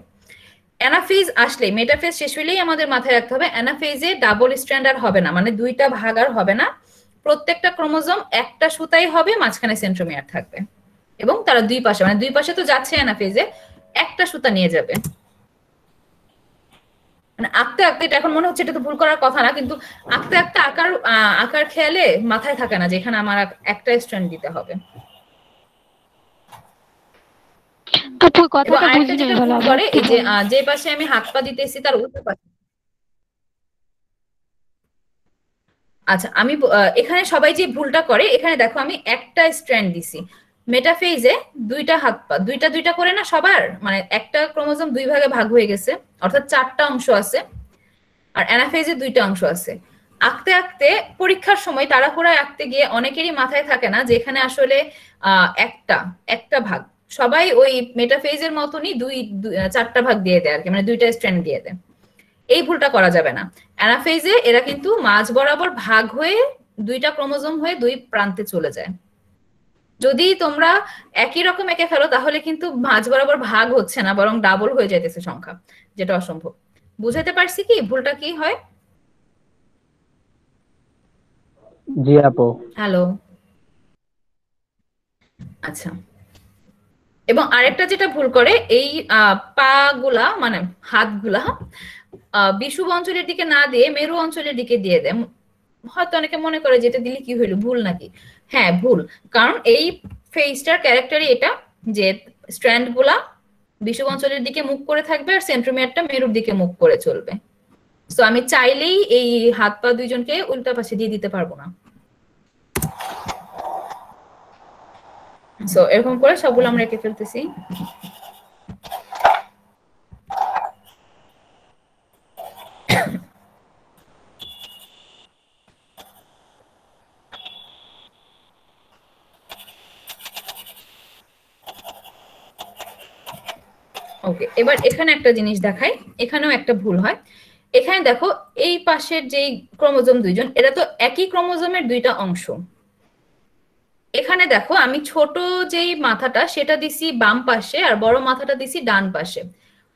অ্যানাফেজ আসলে, মেটাফেজ শেষ হলেই আমাদের মাথায় রাখতে হবে অ্যানাফেজে ডাবল স্ট্র্যান্ড আর হবে না, মানে দুইটা ভাগ আর হবে না, প্রত্যেকটা ক্রোমোজোম একটা সুতাই হবে, মাঝখানে সেন্ট্রোমিয়ার থাকবে, এবং তারা দুই পাশে, মানে দুই পাশে তো যাচ্ছে অ্যানাফেজে, একটা সুতা নিয়ে যাবে। মানে আঁকতে এটা এখন মনে হচ্ছে এটা তো ভুল করার কথা না, কিন্তু আঁকতে আঁকার খেয়ালে মাথায় থাকে না যে এখানে আমার একটা স্ট্র্যান্ড দিতে হবে। যে পাশে আমি হাত পা দিতেছি তার উল্টো পাশে, আচ্ছা আমি এখানে সবাই যে ভুলটা করে, এখানে দেখো আমি একটা স্ট্র্যান্ড দিছি, মেটাফেজে দুইটা হাত পা, দুইটা করে না সবার, মানে একটা ক্রোমোজোম দুই ভাগে ভাগ হয়ে গেছে, অর্থাৎ 4টা অংশ আছে, আর অ্যানাফেজে 2টা অংশ আছে। আঁকতে পরীক্ষার সময় তাড়াহুড়ায় আঁকতে গিয়ে অনেকেরই মাথায় থাকে না যে এখানে আসলে একটা ভাগ, সবাই ওই মেটাফেজের মতনই 4টা ভাগ দিয়ে দেয় আর কি, মানে 2টা স্ট্র্যান্ড দিয়ে দেয়। এই ভুলটা করা যাবে না। অ্যানাফেজে এরা কিন্তু মাঝ বরাবর ভাগ হয়ে 2টা ক্রোমোজোম হয়ে 2 প্রান্তে চলে যায়। যদি তোমরা একই রকম এঁকে ফেলো তাহলে কিন্তু মাঝ বরাবর ভাগ হচ্ছে না, বরং ডাবল হয়ে যাইতেছে সংখ্যা, যেটা অসম্ভব। বুঝাতে পারছি কি ভুলটা কি হয়? জি আপু। হ্যালো, আচ্ছা। এবং আরেকটা যেটা ভুল করে, এই পা গুলা মানে হাতগুলা বিষুব অঞ্চলের দিকে না দিয়ে মেরু অঞ্চলের দিকে দিয়ে দেয়। হয়তো অনেকে মনে করে যেটা দিলে কি হইলো, ভুল নাকি? হ্যাঁ ভুল, কারণ এই ফেজটার ক্যারেক্টারই এটা যে স্ট্র্যান্ড গুলা বিষুব অঞ্চলের দিকে মুখ করে থাকবে আর সেন্ট্রোমিয়ারটা মেরুর দিকে মুখ করে চলবে। সো আমি চাইলেই এই হাত পা দুইজনকে উল্টা পাশে দিয়ে দিতে পারবো না। সো এরকম করে সবগুলো আমরা এঁকে ফেলতেছি। ওকে, এবার এখানে একটা জিনিস দেখাই, এখানেও একটা ভুল হয়। এখানে দেখো এই পাশের যেই ক্রোমোজোম দুইজন, এরা তো একই ক্রোমোজোমের দুইটা অংশ। এখানে দেখো আমি ছোট যেই মাথাটা সেটা দিছি বাম পাশে আর বড় মাথাটা দিছি ডান পাশে।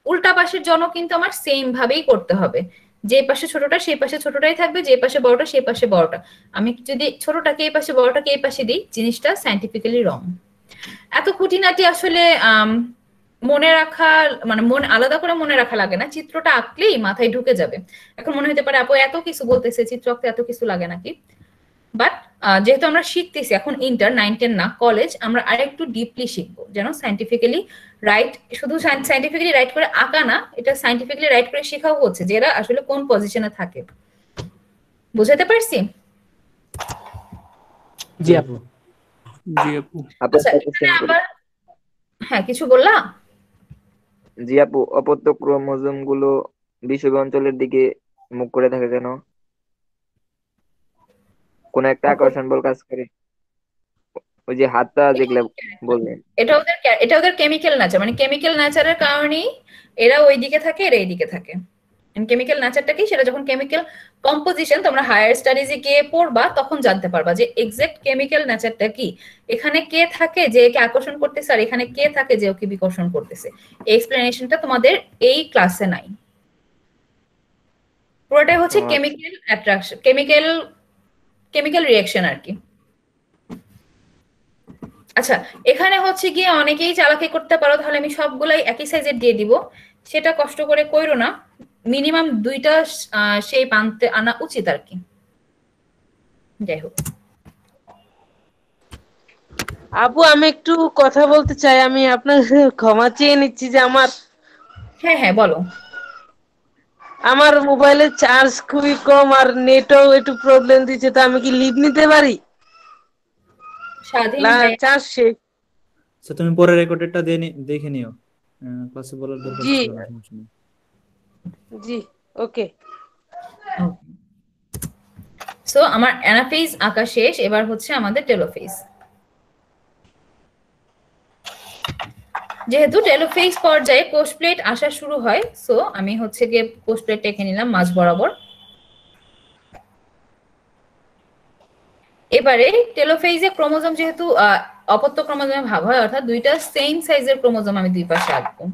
উল্টা পাশের জন্য কিন্তু আমার সেম ভাবেই করতে হবে, যে পাশে ছোটটা সেই পাশে ছোটটাই থাকবে, যে পাশে বড়টা সেই পাশে বড়টা। আমি যদি ছোটটাকে এই পাশে বড়টাকে এই পাশে দিই, জিনিসটা সায়েন্টিফিক্যালি রং। এত খুঁটিনাটি আসলে মনে রাখা, মানে মন আলাদা করে মনে রাখা লাগে না, চিত্রটা আঁকলেই মাথায় ঢুকে যাবে। এখন মনে হতে পারে আপু এত কিছু বলতেছে, চিত্র আঁকতে এত কিছু লাগে নাকি? বাট যেহেতু আমরা শিখতেছি এখন, ইন্টার 9-10 না, কলেজ, আমরা আরেকটু ডিপলি শিখবো, যেন সায়েন্টিফিক্যালি রাইট, শুধু সায়েন্টিফিক্যালি রাইট করে আঁকা না, এটা সায়েন্টিফিক্যালি রাইট করে শেখাও হচ্ছে যে এরা আসলে কোন পজিশনে থাকে। বুঝাতে পারছি? জি আপু। জি আপু। আচ্ছা, এখানে আবার হ্যাঁ কিছু বললা? জি আপু, অপত্য ক্রোমোজোম গুলো বিষুব অঞ্চলের দিকে মুখ করে থাকে কেন? কোন একটা আকর্ষণ বল কাজ করে? ওই যে হাতটা যেগুলো বললেন, এটা ওদের কেমিক্যাল নেচার, মানে কেমিক্যাল নেচারের কারণেই এরা ওই দিকে থাকে, এরা এই দিকে থাকে। কেমিক্যাল নেচারটা কি, সেটা যখন কেমিক্যাল কম্পোজিশন তোমরা হায়ার স্টাডিজে গিয়ে পড়বা তখন জানতে পারবা যে এক্সাক্ট কেমিক্যাল নেচারটা কি। এখানে কে থাকে যে একে আকর্ষণ করতেছে, আর এখানে কে থাকে যে ওকে বিকর্ষণ করতেছে। এই এক্সপ্লেনেশনটা তোমাদের এই ক্লাসে নাই। পুরোটাই হচ্ছে কেমিক্যাল অ্যাট্রাকশন, কেমিক্যাল রিঅ্যাকশন আর কি। আচ্ছা, এখানে হচ্ছে গিয়ে অনেকেই চালাকি করতে পারো, তাহলে আমি সবগুলাই একই সাইজের দিয়ে দিব, সেটা কষ্ট করে কইরো না। মিনিমাম দুইটা শেপ আনতে আনা উচিত আর কি। যাই হোক আপু, আমি একটু কথা বলতে চাই। আমি আপনার ক্ষমা চেয়ে নিচ্ছি যে হ্যাঁ হ্যাঁ বলো। আমার মোবাইলের চার্জ খুবই কম আর নেটও একটু প্রবলেম দিচ্ছে, তো আমি কি লিভ নিতে পারি? চার্জ শেষ। আচ্ছা, তুমি পরে রেকর্ডেডটা দেখে নিও, ক্লাসে বলার দরকার জি ছিল না, সমস্যা নেই। জি ওকে। সো আমার অ্যানাফেজ আঁকা শেষ, এবার হচ্ছে আমাদের টেলোফেজ। যেহেতু টেলোফেজ পর্যায়ে কোষ প্লেট আসা শুরু হয়, সো আমি হচ্ছে গিয়ে কোষ প্লেট এঁকে নিলাম মাঝ বরাবর। এবারে টেলোফেজে ক্রোমোজোম যেহেতু অপত্য ক্রোমোজোমে ভাগ হয়, অর্থাৎ দুইটা সেম সাইজের ক্রোমোজোম আমি দুই পাশে আঁকবো।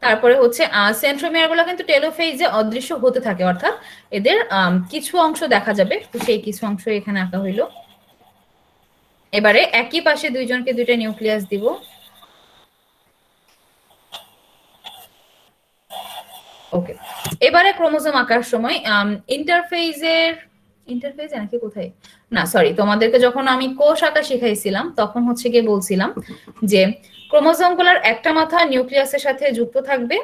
তারপরে হচ্ছে সেন্ট্রোমিয়ার গুলো কিন্তু টেলোফেজে অদৃশ্য হতে থাকে, অর্থাৎ এদের কিছু অংশ দেখা যাবে, তো সেই কিছু অংশ এখানে আঁকা হইলো। এবারে একই পাশে দুইজনকে দুইটা নিউক্লিয়াস দিব। ওকে, এবারে ক্রোমোজোম আঁকার সময় ইন্টারফেজে নাকি কোথায়, না সরি, তোমাদেরকে যখন আমি কোষ আঁকা শিখাইছিলাম তখন হচ্ছে গিয়ে বলছিলাম যে ক্রোমোজোম গুলার একটা মাথা নিউক্লিয়াসের সাথে যুক্ত থাকবে,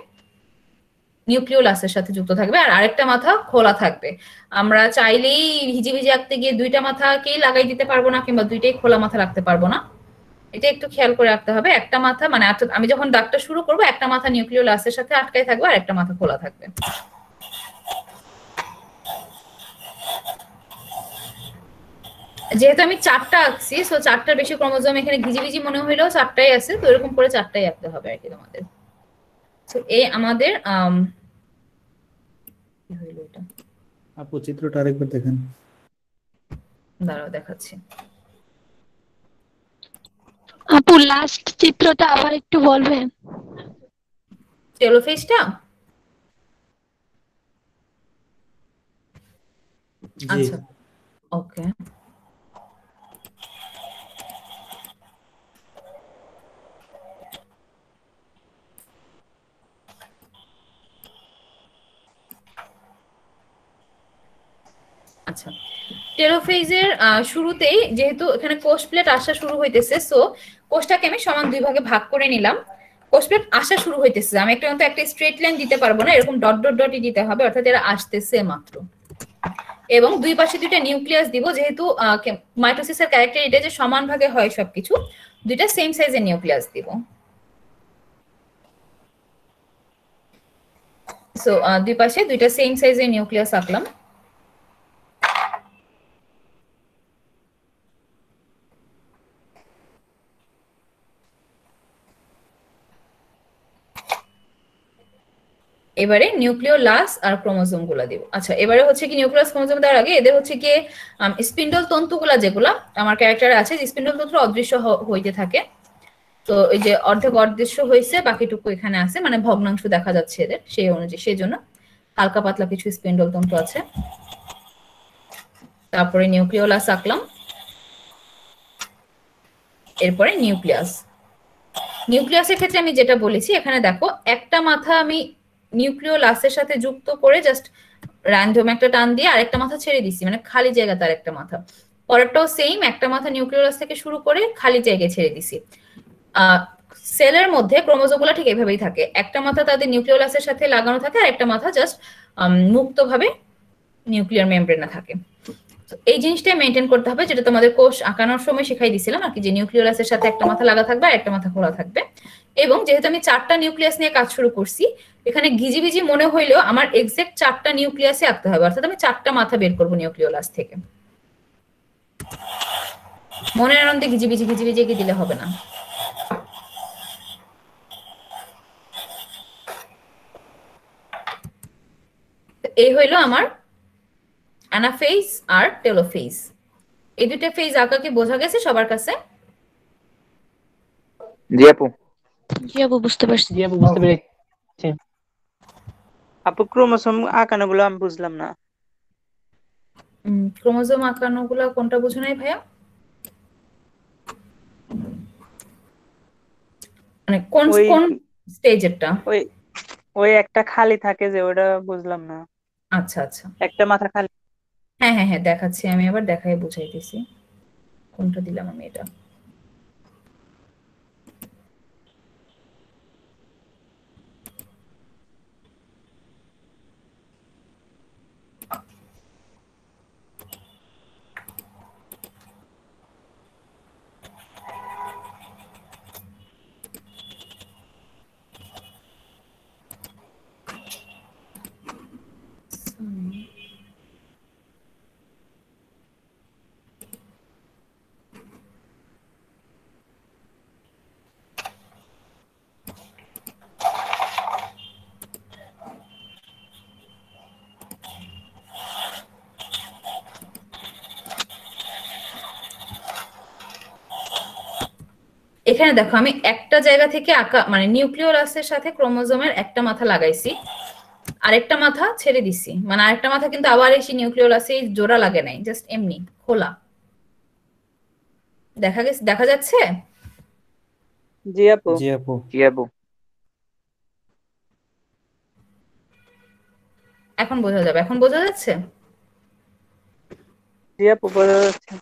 নিউক্লিওলাসের সাথে যুক্ত থাকবে, আর আরেকটা মাথা খোলা থাকবে। আমরা চাইলেই ভিজি ভিজি আঁকতে গিয়ে দুইটা মাথাকেই লাগাই দিতে পারবো না, কিংবা দুইটাই খোলা মাথা রাখতে পারবো না। এটা একটু খেয়াল করে রাখতে হবে। একটা মাথা, মানে আমি যখন দাগটা শুরু করবো, একটা মাথা নিউক্লিওলাসের সাথে আটকাই থাকবে আর একটা মাথা খোলা থাকবে। যেহেতু আমি চারটা আঁকছি, সো চারটার বেশি ক্রোমোজোম এখানে ভিজি ভিজি মনে হইলেও চারটাই আছে, তো এরকম করে চারটাই আঁকতে হবে আর কি তোমাদের। তো এই আমাদের কি হইলো এটা? আপু চিত্রটা আরেকবার দেখেন। দাঁড়াও দেখাচ্ছি। আপু লাস্ট চিত্রটা আবার একটু বলবেন? টেলোফেজটা? আচ্ছা ওকে। আচ্ছা, টেলোফেজের শুরুতেই যেহেতু এখানে কোষ প্লেট আসা শুরু হইতেছে, সো কোষটাকে আমি সমান 2 ভাগে ভাগ করে নিলাম। কোষ প্লেট আসা শুরু হইতেছে, আমি একটা স্ট্রেট লাইন দিতে পারবো না, এরকম ডট ডট ডটই দিতে হবে, অর্থাৎ এরা আসতেছে মাত্র। এবং দুই পাশে 2টা নিউক্লিয়াস দিব, যেহেতু মাইটোসিসের ক্যারেক্টার এটা যে সমান ভাগে হয় সবকিছু, 2টা সেম সাইজের নিউক্লিয়াস দিব। সো দুই পাশে 2টা সেম সাইজের নিউক্লিয়াস আঁকলাম। এবারে নিউক্লিওলাস আর ক্রোমোজোম গুলা দিব। আচ্ছা, এবারে হচ্ছে কি নিউক্লিয়াস ক্রোমোজোম দেওয়ার আগে এদের হচ্ছে কি স্পিন্ডল তন্তুগুলা যেগুলা আমার ক্যারেক্টারে আছে, যে স্পিন্ডল তন্তু অদৃশ্য হইতে থাকে। তো এই যে অর্ধেক অদৃশ্য হয়েছে, বাকিটুকু এখানে আছে, মানে ভগ্নাংশ দেখা যাচ্ছে এদের, সেই অনুযায়ী সেই জন্য হালকা পাতলা কিছু স্পিন্ডল তন্তু আছে। তারপরে নিউক্লিওলাস আঁকলাম, এরপরে নিউক্লিয়াস। নিউক্লিয়াসের ক্ষেত্রে আমি যেটা বলেছি, এখানে দেখো একটা মাথা আমি নিউক্লিওলাসের সাথে যুক্ত করে জাস্ট র্যান্ডম একটা টান দিয়ে আরেকটা মাথা ছেড়ে দিছি, মানে খালি জায়গা তার একটা মাথা। পরেরটাও সেম, একটা মাথা নিউক্লিওলাস থেকে শুরু করে খালি জায়গায় ছেড়ে দিছি। সেলের মধ্যে ক্রোমোজোমগুলো ঠিক এভাবেই থাকে, একটা মাথা তাদের নিউক্লিওলাসের সাথে লাগানো থাকে, আর একটা মাথা জাস্ট মুক্তভাবে নিউক্লিয়ার মেমব্রেনে থাকে। এই জিনিসটাই মেনটেন করতে হবে, যেটা তোমাদের কোষ আঁকানোর সময় শিখাই দিছিলাম আর কি, যে নিউক্লিওলাসের সাথে একটা মাথা লাগা থাকবে আর একটা মাথা খোলা থাকবে। এবং যেহেতু আমি 4টা নিউক্লিয়াস নিয়ে কাজ শুরু করছি, এখানে গিজিবিজি মনে হইলেও আমার এক্সাক্ট 4টা নিউক্লিয়াসে আঁকতে হবে, অর্থাৎ আমি 4টা মাথা বের করবো নিউক্লিওলাস থেকে। মনের আনন্দে গিজিবিজি গিজিবিজি এঁকে দিলে হবে না। এই হইলো আমার অ্যানাফেজ আর টেলোফেজ। এই দুইটা ফেজ আঁকা কি বোঝা গেছে সবার কাছে? জি আপু। জি আপু, বুঝতে পারছি। জি আপু, বুঝতে পেরেছি। আপু ক্রোমোসোম আঁকানো গুলো আমি বুঝলাম না। ক্রোমোজোম আঁকানো গুলা কোনটা বুঝো নাই ভাইয়া? মানে কোন কোন স্টেজেরটা? ওই একটা খালি থাকে যে, ওটা বুঝলাম না। আচ্ছা আচ্ছা, একটা মাথা খালি। হ্যাঁ হ্যাঁ হ্যাঁ, দেখাচ্ছি, আমি আবার দেখাই বুঝাইতেছি। কোনটা দিলাম আমি? এটা এখানে দেখো, আমি একটা জায়গা থেকে আঁকা, মানে নিউক্লিওলাসের সাথে ক্রোমোজোমের একটা মাথা লাগাইছি, আরেকটা মাথা ছেড়ে দিছি, মানে আরেকটা মাথা কিন্তু আবার এসে নিউক্লিওলাসে জোড়া লাগে নাই, জাস্ট এমনি খোলা। দেখা যাচ্ছে? জি আপু। জি আপু। জি আপু। এখন বোঝা যাবে? এখন বোঝা যাচ্ছে? জি আপু, বোঝা যাচ্ছে।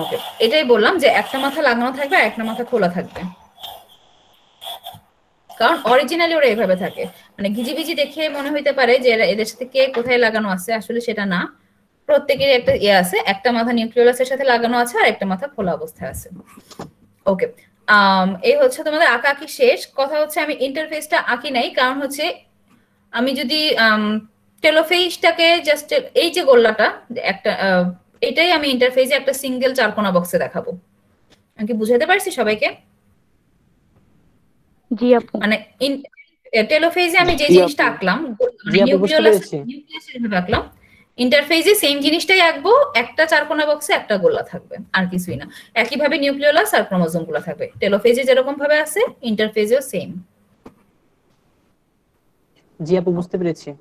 ওকে, এটাই বললাম যে একটা মাথা লাগানো থাকবে আর একটা মাথা খোলা থাকবে, কারণ অরিজিনালি ওরা এভাবে থাকে। মানে ঘিজিবিজি দেখে মনে হইতে পারে যে এদের সাথে কে কোথায় লাগানো আছে, আসলে সেটা না। প্রত্যেকের একটা আছে, একটা মাথা নিউক্লিওলাসের সাথে লাগানো আছে আর একটা মাথা খোলা অবস্থায় আছে। ওকে, এই হচ্ছে তোমাদের আঁকা আঁকি শেষ। কথা হচ্ছে আমি ইন্টারফেসটা আঁকি নাই, কারণ হচ্ছে আমি যদি টেলোফেজটাকে জাস্ট এই যে গোল্লাটা একটা, এটাই আমি ইন্টারফেসে একটা সিঙ্গেল চারকোনা বক্সে দেখাবো। আমি কি বুঝাতে পারছি সবাইকে? জি আপু। মানে টেলোফেজে আমি যে জিনিসটা আঁকলাম, নিউক্লিয়াসের ভাবে আঁকলাম, ইন্টারফেজে সেম জিনিসটাই আঁকবো, একটা চারকোনা বক্সে একটা গোল্লা থাকবে, আর কিছুই না। একইভাবে নিউক্লিওলাস আর ক্রোমোজোম গুলো থাকবে, টেলোফেজে যেরকম ভাবে আছে ইন্টারফেজেও সেম। জি আপু, বুঝতে পেরেছি।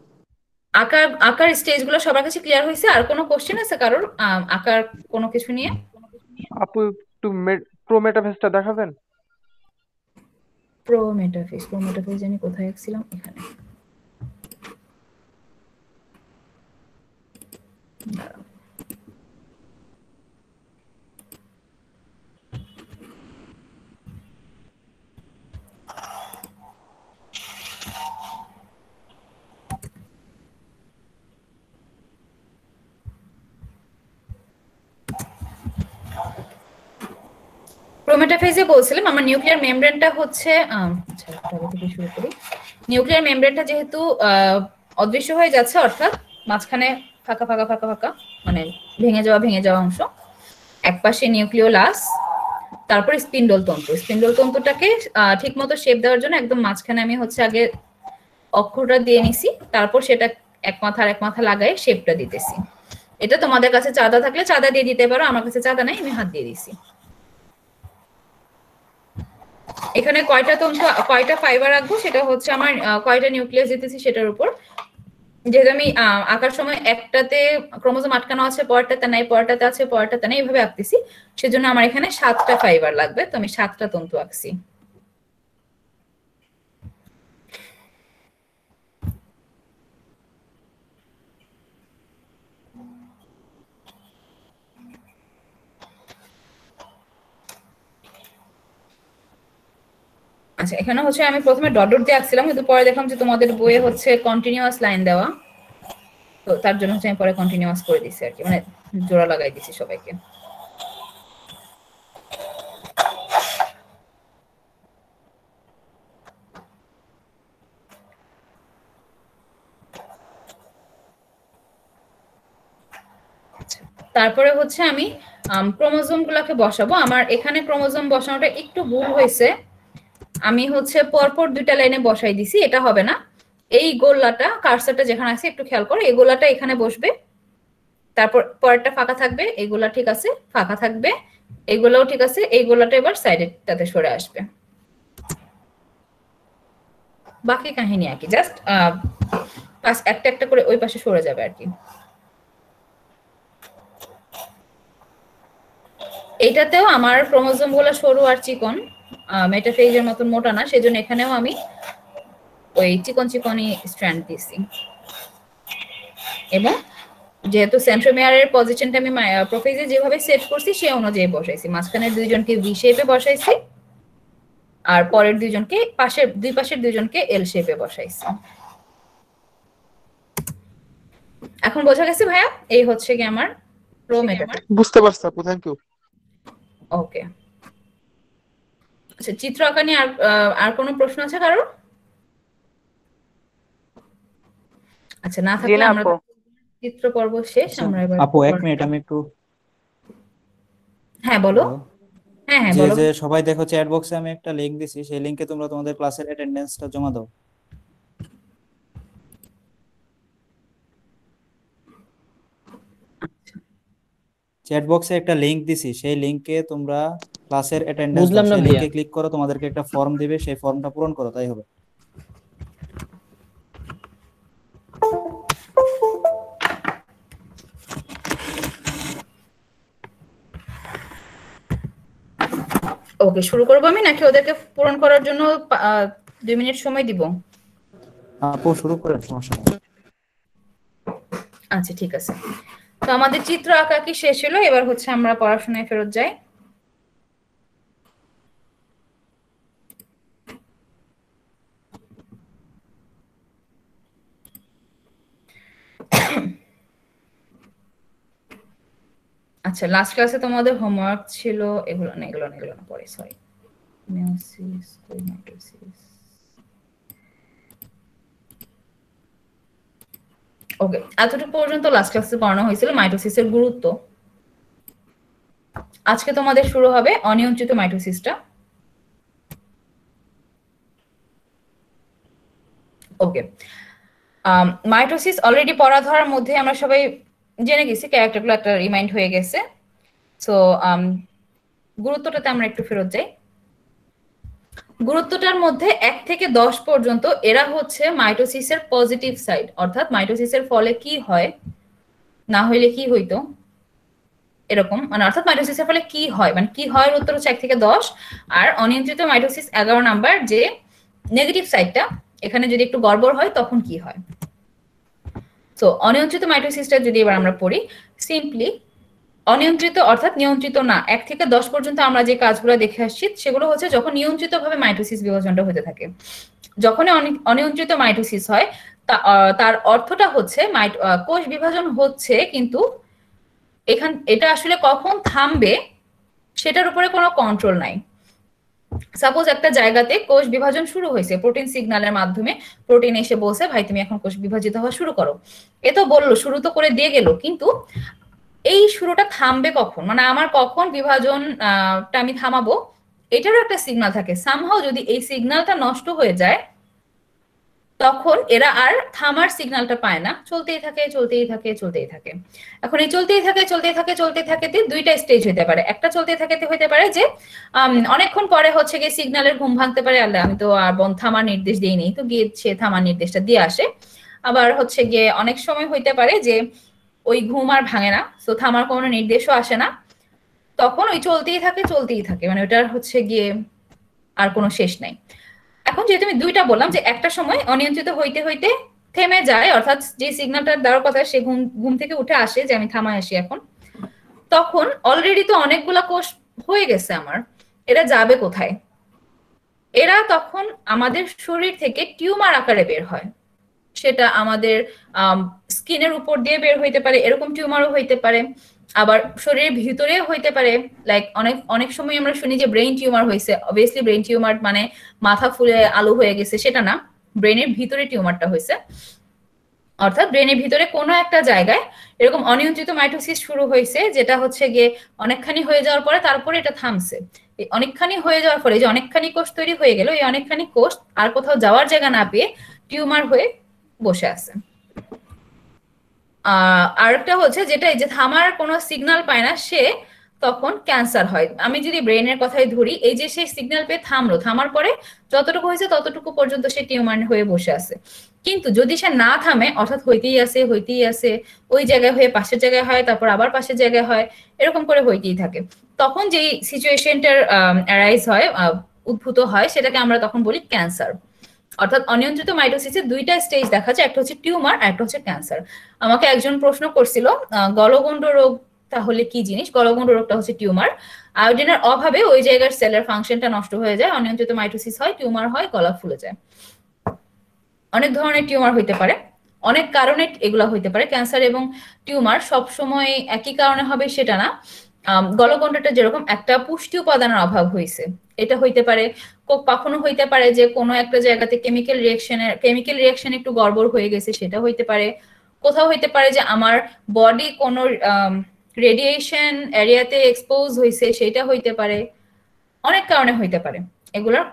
আকার স্টেজগুলো সবার কাছে ক্লিয়ার হয়েছে? আর কোনো কোশ্চেন আছে কারোর আকার কোনো কিছু নিয়ে? আপু একটু প্রোমেটাফেসটা দেখাবেন? প্রোমেটাফেজ জানি কোথায় আঁকছিলাম, এখানে। প্রোমেটাফেজে বলছিলাম আমার নিউক্লিয়ার মেমব্রেনটা হচ্ছে আচ্ছা তবে থেকে শুরু করি। নিউক্লিয়ার মেমব্রেনটা যেহেতু অদৃশ্য হয়ে যাচ্ছে, অর্থাৎ মাঝখানে ফাঁকা ফাঁকা ফাঁকা ফাঁকা মানে ভেঙে যাওয়া অংশ, একপাশে নিউক্লিওলাস, তারপর স্পিন্ডল তন্তু। স্পিন্ডল তন্তুটাকে ঠিক মতো শেপ দেওয়ার জন্য একদম মাঝখানে আমি হচ্ছে আগে অক্ষরটা দিয়ে নিছি, তারপর সেটা এক মাথা লাগাই শেপটা দিতেছি। এটা তোমাদের কাছে চাঁদা থাকলে চাঁদা দিয়ে দিতে পারো, আমার কাছে চাঁদা নাই, আমি হাত দিয়ে দিছি। এখানে কয়টা তন্তু কয়টা ফাইবার রাখবো সেটা হচ্ছে আমার কয়টা নিউক্লিয়াস দিতেছি সেটার উপর। যেহেতু আমি আঁকার সময় একটাতে ক্রোমোজোম আটকানো আছে, পরেরটাতে নাই, পরেরটাতে আছে, পরেরটাতে নাই, এইভাবে আঁকতেছি, সেজন্য আমার এখানে 7টা ফাইবার লাগবে। তো আমি 7টা তন্তু আঁকছি। আচ্ছা, এখানে হচ্ছে আমি প্রথমে ডট ডট দিয়ে আঁকছিলাম, কিন্তু পরে দেখলাম যে তোমাদের বইয়ে হচ্ছে কন্টিনিউয়াস লাইন দেওয়া, তো তার জন্য হচ্ছে আমি পরে কন্টিনিউয়াস করে দিছি আর কি, মানে জোড়া লাগাই দিছি সবাইকে। তারপরে হচ্ছে আমি ক্রোমোজোম গুলাকে বসাবো। আমার এখানে ক্রোমোজোম বসানোটা একটু ভুল হয়েছে, আমি হচ্ছে পরপর 2টা লাইনে বসাই দিছি, এটা হবে না। এই গোলাটা কার্সারটা যেখানে আছে একটু খেয়াল করো, এই গোলাটা এখানে বসবে, তারপর পরেরটা ফাঁকা থাকবে, এই গোলা ঠিক আছে, ফাঁকা থাকবে, এই গোলাও ঠিক আছে, এই গোলাটা এবার সাইডেটাতে সরে আসবে। বাকি কাহিনী একই, জাস্ট একটা একটা করে ওই পাশে সরে যাবে আর কি। এইটাতেও আমার ক্রোমোজোম গুলো সরু আর চিকন, মেটাফেজের মতন মোটা না, সেজন্য এখানেও আমি ওই চিকন চিকনই স্ট্র্যান্ড দিছি। এবং যেহেতু সেন্ট্রোমিয়ারের পজিশনটা আমি প্রোফেজে যেভাবে সেট করছি সে অনুযায়ী বসাইছি, মাঝখানের দুইজনকে ভি শেপে বসাইছি, আর পরের দুইজনকে দুই পাশের দুইজনকে এল শেপে বসাইছি। এখন বোঝা গেছে ভাইয়া? এই হচ্ছে কি আমার প্রোমেটাফেজ। বুঝতে পারছি আপু, থ্যাংক ইউ। ওকে, আচ্ছা চিত্র আঁকা নিয়ে আর কোনো প্রশ্ন আছে কারোর? আচ্ছা না থাকলে আমরা চিত্র পর্ব শেষ। আমরা এবার আপু 1 মিনিট, আমি একটু হ্যাঁ বলো। হ্যাঁ বলো। যে সবাই দেখো চ্যাট বক্সে আমি একটা লিংক দিছি, সেই লিংকে তোমরা তোমাদের ক্লাসের অ্যাটেন্ডেন্সটা জমা দাও। চ্যাট বক্সে একটা লিংক দিছি, সেই লিংকে তোমরা ক্লাসের অ্যাটেন্ডেন্স দাও, সেই লিংকে ক্লিক করো, তোমাদেরকে একটা ফর্ম দিবে, সেই ফর্মটা পূরণ করো, তাই হবে। ওকে, শুরু করব আমি নাকি ওদেরকে পূরণ করার জন্য 2 মিনিট সময় দিব? আপু শুরু করেন, সমস্যা নেই। আচ্ছা ঠিক আছে, তো আমাদের চিত্র আঁকা কি শেষ হলো, এবার হচ্ছে আমরা পড়াশোনায় ফেরত যাই। আচ্ছা লাস্ট ক্লাসে তোমাদের হোমওয়ার্ক ছিল এগুলো না পরে, সরি। Meiosis, mitosis. ওকে, এতটুকু পর্যন্ত লাস্ট ক্লাসে পড়ানো হয়েছিল মাইটোসিসের গুরুত্ব। আজকে তোমাদের শুরু হবে অনিয়ন্ত্রিত মাইটোসিসটা। ওকে, মাইটোসিস অলরেডি পড়া ধরার মধ্যে আমরা সবাই জেনে গেছি, ক্যারেক্টারগুলো একটা রিমাইন্ড হয়ে গেছে। সো গুরুত্বটাতে আমরা একটু ফেরত যাই। গুরুত্বটার মধ্যে 1 থেকে 10 পর্যন্ত এরা হচ্ছে মাইটোসিসের পজিটিভ সাইড, অর্থাৎ মাইটোসিসের ফলে কি হয়, না হইলে কি হইতো, এরকম মানে, অর্থাৎ মাইটোসিসের ফলে কি হয়, মানে কি হয় উত্তর হচ্ছে 1 থেকে 10। আর অনিয়ন্ত্রিত মাইটোসিস 11 নাম্বার, যে নেগেটিভ সাইডটা, এখানে যদি একটু গড়বড় হয় তখন কি হয়। তো অনিয়ন্ত্রিত মাইটোসিসটা যদি এবার আমরা পড়ি সিম্পলি, অনিয়ন্ত্রিত অর্থাৎ নিয়ন্ত্রিত না, 1 থেকে 10 পর্যন্ত আমরা যে কাজগুলো দেখে আসছি সেগুলো হচ্ছে যখন নিয়ন্ত্রিতভাবে মাইটোসিস বিভাজনটা হতে থাকে। যখন অনিয়ন্ত্রিত মাইটোসিস হয় তার অর্থটা হচ্ছে কোষ বিভাজন হচ্ছে, কিন্তু এটা আসলে কখন থামবে সেটার উপরে কোনো কন্ট্রোল নাই। সাপোজ একটা জায়গাতে কোষ বিভাজন শুরু হয়েছে প্রোটিন সিগন্যালের মাধ্যমে, প্রোটিন এসে বলছে ভাই তুমি এখন কোষ বিভাজিত হওয়া শুরু করো। এ তো বললো, শুরু তো করে দিয়ে গেল, কিন্তু এই শুরুটা থামবে কখন, মানে আমার কখন বিভাজনটা আমি থামাবো, এটারও একটা সিগন্যাল থাকে। সামহাও যদি এই সিগন্যালটা নষ্ট হয়ে যায় তখন এরা আর থামার সিগন্যালটা পায় না, চলতেই থাকে চলতেই থাকে চলতেই থাকে। এখন এই চলতেই থাকে চলতেই থাকে চলতেই থাকেতে দুইটা স্টেজ হতে পারে। একটা চলতেই থাকেতে হতে পারে যে অনেকক্ষণ পরে হচ্ছে গিয়ে সিগন্যালের ঘুম ভাঙতে পারে, আল্লাহ আমি তো আর থামার নির্দেশ দিইনি, তো গিয়ে সে থামার নির্দেশটা দিয়ে আসে। আবার হচ্ছে গিয়ে অনেক সময় হইতে পারে যে ওই ঘুম আর ভাঙে না, তো থামার কোনো নির্দেশও আসে না, তখন ওই চলতেই থাকে, মানে ওটার হচ্ছে গিয়ে আর কোনো শেষ নাই। এখন যেহেতু আমি দুইটা বললাম যে একটা সময় অনিয়ন্ত্রিত হইতে হইতে থেমে যায়, অর্থাৎ যে সিগন্যালটা দেওয়ার কথা সে ঘুম থেকে উঠে আসে যে আমি থামায় আসি এখন, তখন অলরেডি তো অনেকগুলা কোষ হয়ে গেছে আমার, এরা যাবে কোথায়? এরা তখন আমাদের শরীর থেকে টিউমার আকারে বের হয়। সেটা আমাদের স্কিনের উপর দিয়ে বের হইতে পারে, এরকম টিউমারও হইতে পারে, আবার শরীরের ভিতরে হইতে পারে। লাইক অনেক সময় আমরা শুনি যে ব্রেইন টিউমার হয়েছে, অবভিয়াসলি ব্রেইন টিউমার মানে মাথা ফুলে আলু হয়ে গেছে সেটা না, ব্রেইনের ভিতরে টিউমারটা হয়েছে, অর্থাৎ ব্রেইনের ভিতরে কোনো একটা জায়গায় এরকম অনিয়ন্ত্রিত মাইটোসিস শুরু হয়েছে, যেটা হচ্ছে গিয়ে অনেকখানি হয়ে যাওয়ার পরে তারপরে এটা থামছে। এই অনেকখানি হয়ে যাওয়ার ফলে যে অনেকখানি কোষ তৈরি হয়ে গেল, এই অনেকখানি কোষ আর কোথাও যাওয়ার জায়গা না পেয়ে টিউমার হয়ে বসে আছে। আরেকটা হচ্ছে যেটা এই যে থামার কোনো সিগন্যাল পায় না, সে তখন ক্যান্সার হয়। আমি যদি ব্রেনের কথাই ধরি, এই যে সেই সিগন্যাল পেয়ে থামলো, থামার পরে যতটুকু হয়েছে ততটুকু পর্যন্ত সে টিউমার হয়ে বসে আছে। কিন্তু যদি সে না থামে, অর্থাৎ হইতেই আছে, ওই জায়গায় হয়ে পাশের জায়গায় হয়, তারপর আবার পাশের জায়গায় হয়, এরকম করে হইতেই থাকে, তখন যেই সিচুয়েশনটার অ্যারাইজ হয়, উদ্ভূত হয়, সেটাকে আমরা তখন বলি ক্যান্সার। অর্থাৎ অনিয়ন্ত্রিত মাইটোসিসের দুইটা স্টেজ দেখা যায়, একটা হচ্ছে টিউমার আর একটা হচ্ছে ক্যান্সার। আমাকে একজন প্রশ্ন করছিল গলগণ্ড রোগ তাহলে কি জিনিস? গলগণ্ড রোগটা হচ্ছে টিউমার, আয়োডিনের অভাবে ওই জায়গার সেলের ফাংশনটা নষ্ট হয়ে যায়, অনিয়ন্ত্রিত মাইটোসিস হয়, টিউমার হয়, গলা ফুলে যায়। অনেক ধরনের টিউমার হইতে পারে, অনেক কারণে এগুলা হইতে পারে। ক্যান্সার এবং টিউমার সব সময় একই কারণে হবে সেটা না। গলগণ্ডটা যেরকম একটা পুষ্টি উপাদানের অভাব হয়েছে, এটা হইতে পারে। কখনো হইতে পারে যে কোনো একটা জায়গাতে কেমিক্যাল রিয়াকশন একটু গড়বড় হয়ে গেছে, সেটা হইতে পারে। কোথাও হইতে পারে যে আমার বডি কোনো রেডিয়েশন এরিয়াতে এক্সপোজ হয়েছে, সেটা হইতে পারে। অনেক কারণে হইতে পারে, এগুলোর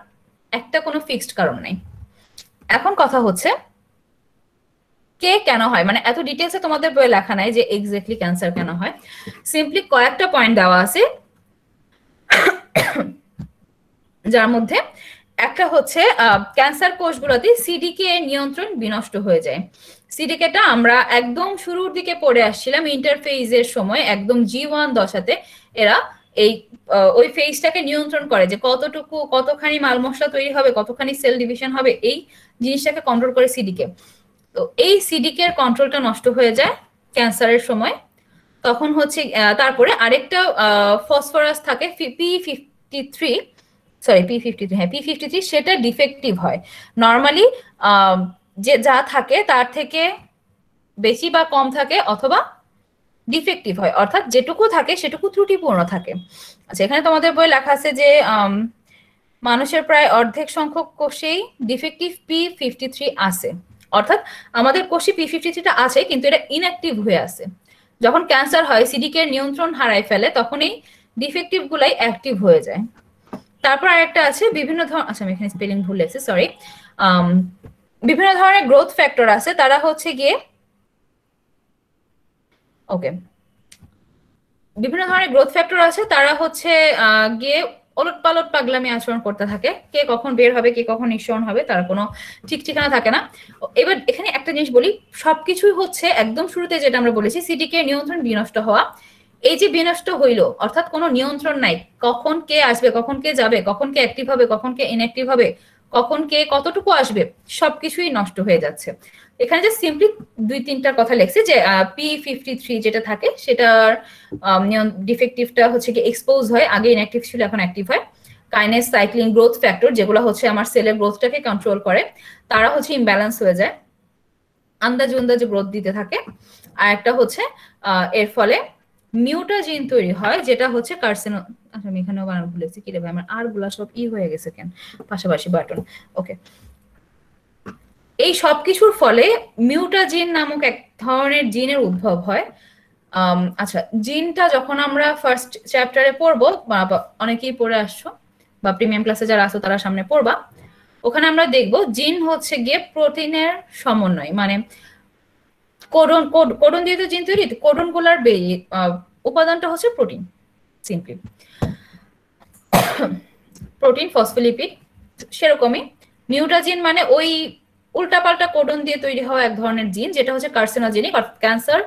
একটা কোনো ফিক্সড কারণ নাই। এখন কথা হচ্ছে কে কেন হয়, মানে এত ডিটেলসে তোমাদের বইয়ে লেখা নাই যে এক্স্যাক্টলি ক্যান্সার কেন হয়, সিম্পলি কয়েকটা পয়েন্ট দেওয়া আছে, যার মধ্যে একটা হচ্ছে ক্যান্সার কোষগুলোতে সিডিকে নিয়ন্ত্রণ বিনষ্ট হয়ে যায়। সিডিকেটা আমরা একদম শুরুর দিকে পড়ে আসছিলাম ইন্টারফেজের সময়, একদম G1 দশাতে এরা এই ওই ফেজটাকে নিয়ন্ত্রণ করে, যে কতখানি মাল মশলা তৈরি হবে, কতখানি সেল ডিভিশন হবে, এই জিনিসটাকে কন্ট্রোল করে সিডিকে। তো এই সিডিকে এর কন্ট্রোলটা নষ্ট হয়ে যায় ক্যান্সারের সময়। তখন হচ্ছে তারপরে আরেকটা ফসফরাস থাকে P53, হ্যাঁ P53, সেটা ডিফেক্টিভ হয়। নর্মালি যে যা থাকে তার থেকে বেশি বা কম থাকে, অথবা ডিফেক্টিভ হয়, অর্থাৎ যেটুকু থাকে সেটুকু ত্রুটিপূর্ণ থাকে। আচ্ছা, এখানে তোমাদের বই লেখা আছে যে মানুষের প্রায় অর্ধেক সংখ্যক কোষেই ডিফেক্টিভ P53 আছে, অর্থাৎ আমাদের কোষে P53টা আছে কিন্তু এটা ইনঅ্যাক্টিভ হয়ে আছে। যখন ক্যান্সার হয়, সিডিকে নিয়ন্ত্রণ হারায় ফেলে, তখন এই ডিফেক্টিভ গুলাই অ্যাক্টিভ হয়ে যায়। তারপর আরেকটা আছে বিভিন্ন ধরনের, আচ্ছা আমি এখানে স্পেলিং ভুল লেখছি, সরি। বিভিন্ন ধরনের গ্রোথ ফ্যাক্টর আছে, তারা হচ্ছে গিয়ে বিভিন্ন ধরনের গ্রোথ ফ্যাক্টর আছে, তারা হচ্ছে গিয়ে ওলট পালট পাগলামি আচরণ করতে থাকে। কে কখন বের হবে, কে কখন নিঃসরণ হবে, তার কোনো ঠিক ঠিকানা থাকে না। এবার এখানে একটা জিনিস বলি, সবকিছুই হচ্ছে একদম শুরুতে যেটা আমরা বলেছি, সিডিকে নিয়ন্ত্রণ বিনষ্ট হওয়া। এই যে বিনষ্ট হইলো, অর্থাৎ কোনো নিয়ন্ত্রণ নাই, কখন কে আসবে, কখন কে যাবে, কখন কে অ্যাক্টিভ হবে, কখন কে ইনঅ্যাক্টিভ হবে, কখন কে কতটুকু আসবে, সবকিছুই নষ্ট হয়ে যাচ্ছে। এখানে যে সিম্পলি 2-3টার কথা লেখছি, যে P53 যেটা থাকে সেটার ডিফেক্টিভটা হচ্ছে কি এক্সপোজ হয়, আগে ইনঅ্যাক্টিভ ছিল এখন অ্যাক্টিভ হয়। কাইনেস, সাইক্লিন, গ্রোথ ফ্যাক্টর, যেগুলো হচ্ছে আমার সেলের গ্রোথটাকে কন্ট্রোল করে, তারা হচ্ছে ইমব্যালেন্স হয়ে যায়, আন্দাজে গ্রোথ দিতে থাকে। আর একটা হচ্ছে এর ফলে মিউটাজিন তৈরি হয়, যেটা হচ্ছে কার্সিনো। আচ্ছা আমি এখানেও বানান ভুলেছি, কি রে ভাই আমার আর গুলা সব হয়ে গেছে কেন, পাশাপাশি বাটন। ওকে, এই সব কিছুর ফলে মিউটাজিন নামক এক ধরনের জিনের উদ্ভব হয়। আচ্ছা, জিনটা যখন আমরা ফার্স্ট চ্যাপ্টারে পড়বো, বা অনেকেই পড়ে আসছো বা প্রিমিয়াম ক্লাসে যারা আসো তারা সামনে পড়বা, ওখানে আমরা দেখব জিন হচ্ছে গিয়ে প্রোটিনের সমন্বয়, মানে কোডন কোডন দিয়ে তো জিন তৈরি, কোডন গুলার উপাদানটা হচ্ছে প্রোটিন, সিম্পলি প্রোটিন ফসফোলিপিড। সেরকমই মিউটাজিন মানে ওই উল্টাপাল্টা কোডন দিয়ে তৈরি হওয়া এক ধরনের জিন, যেটা হচ্ছে কার্সিনোজেনিক অর্থাৎ ক্যান্সার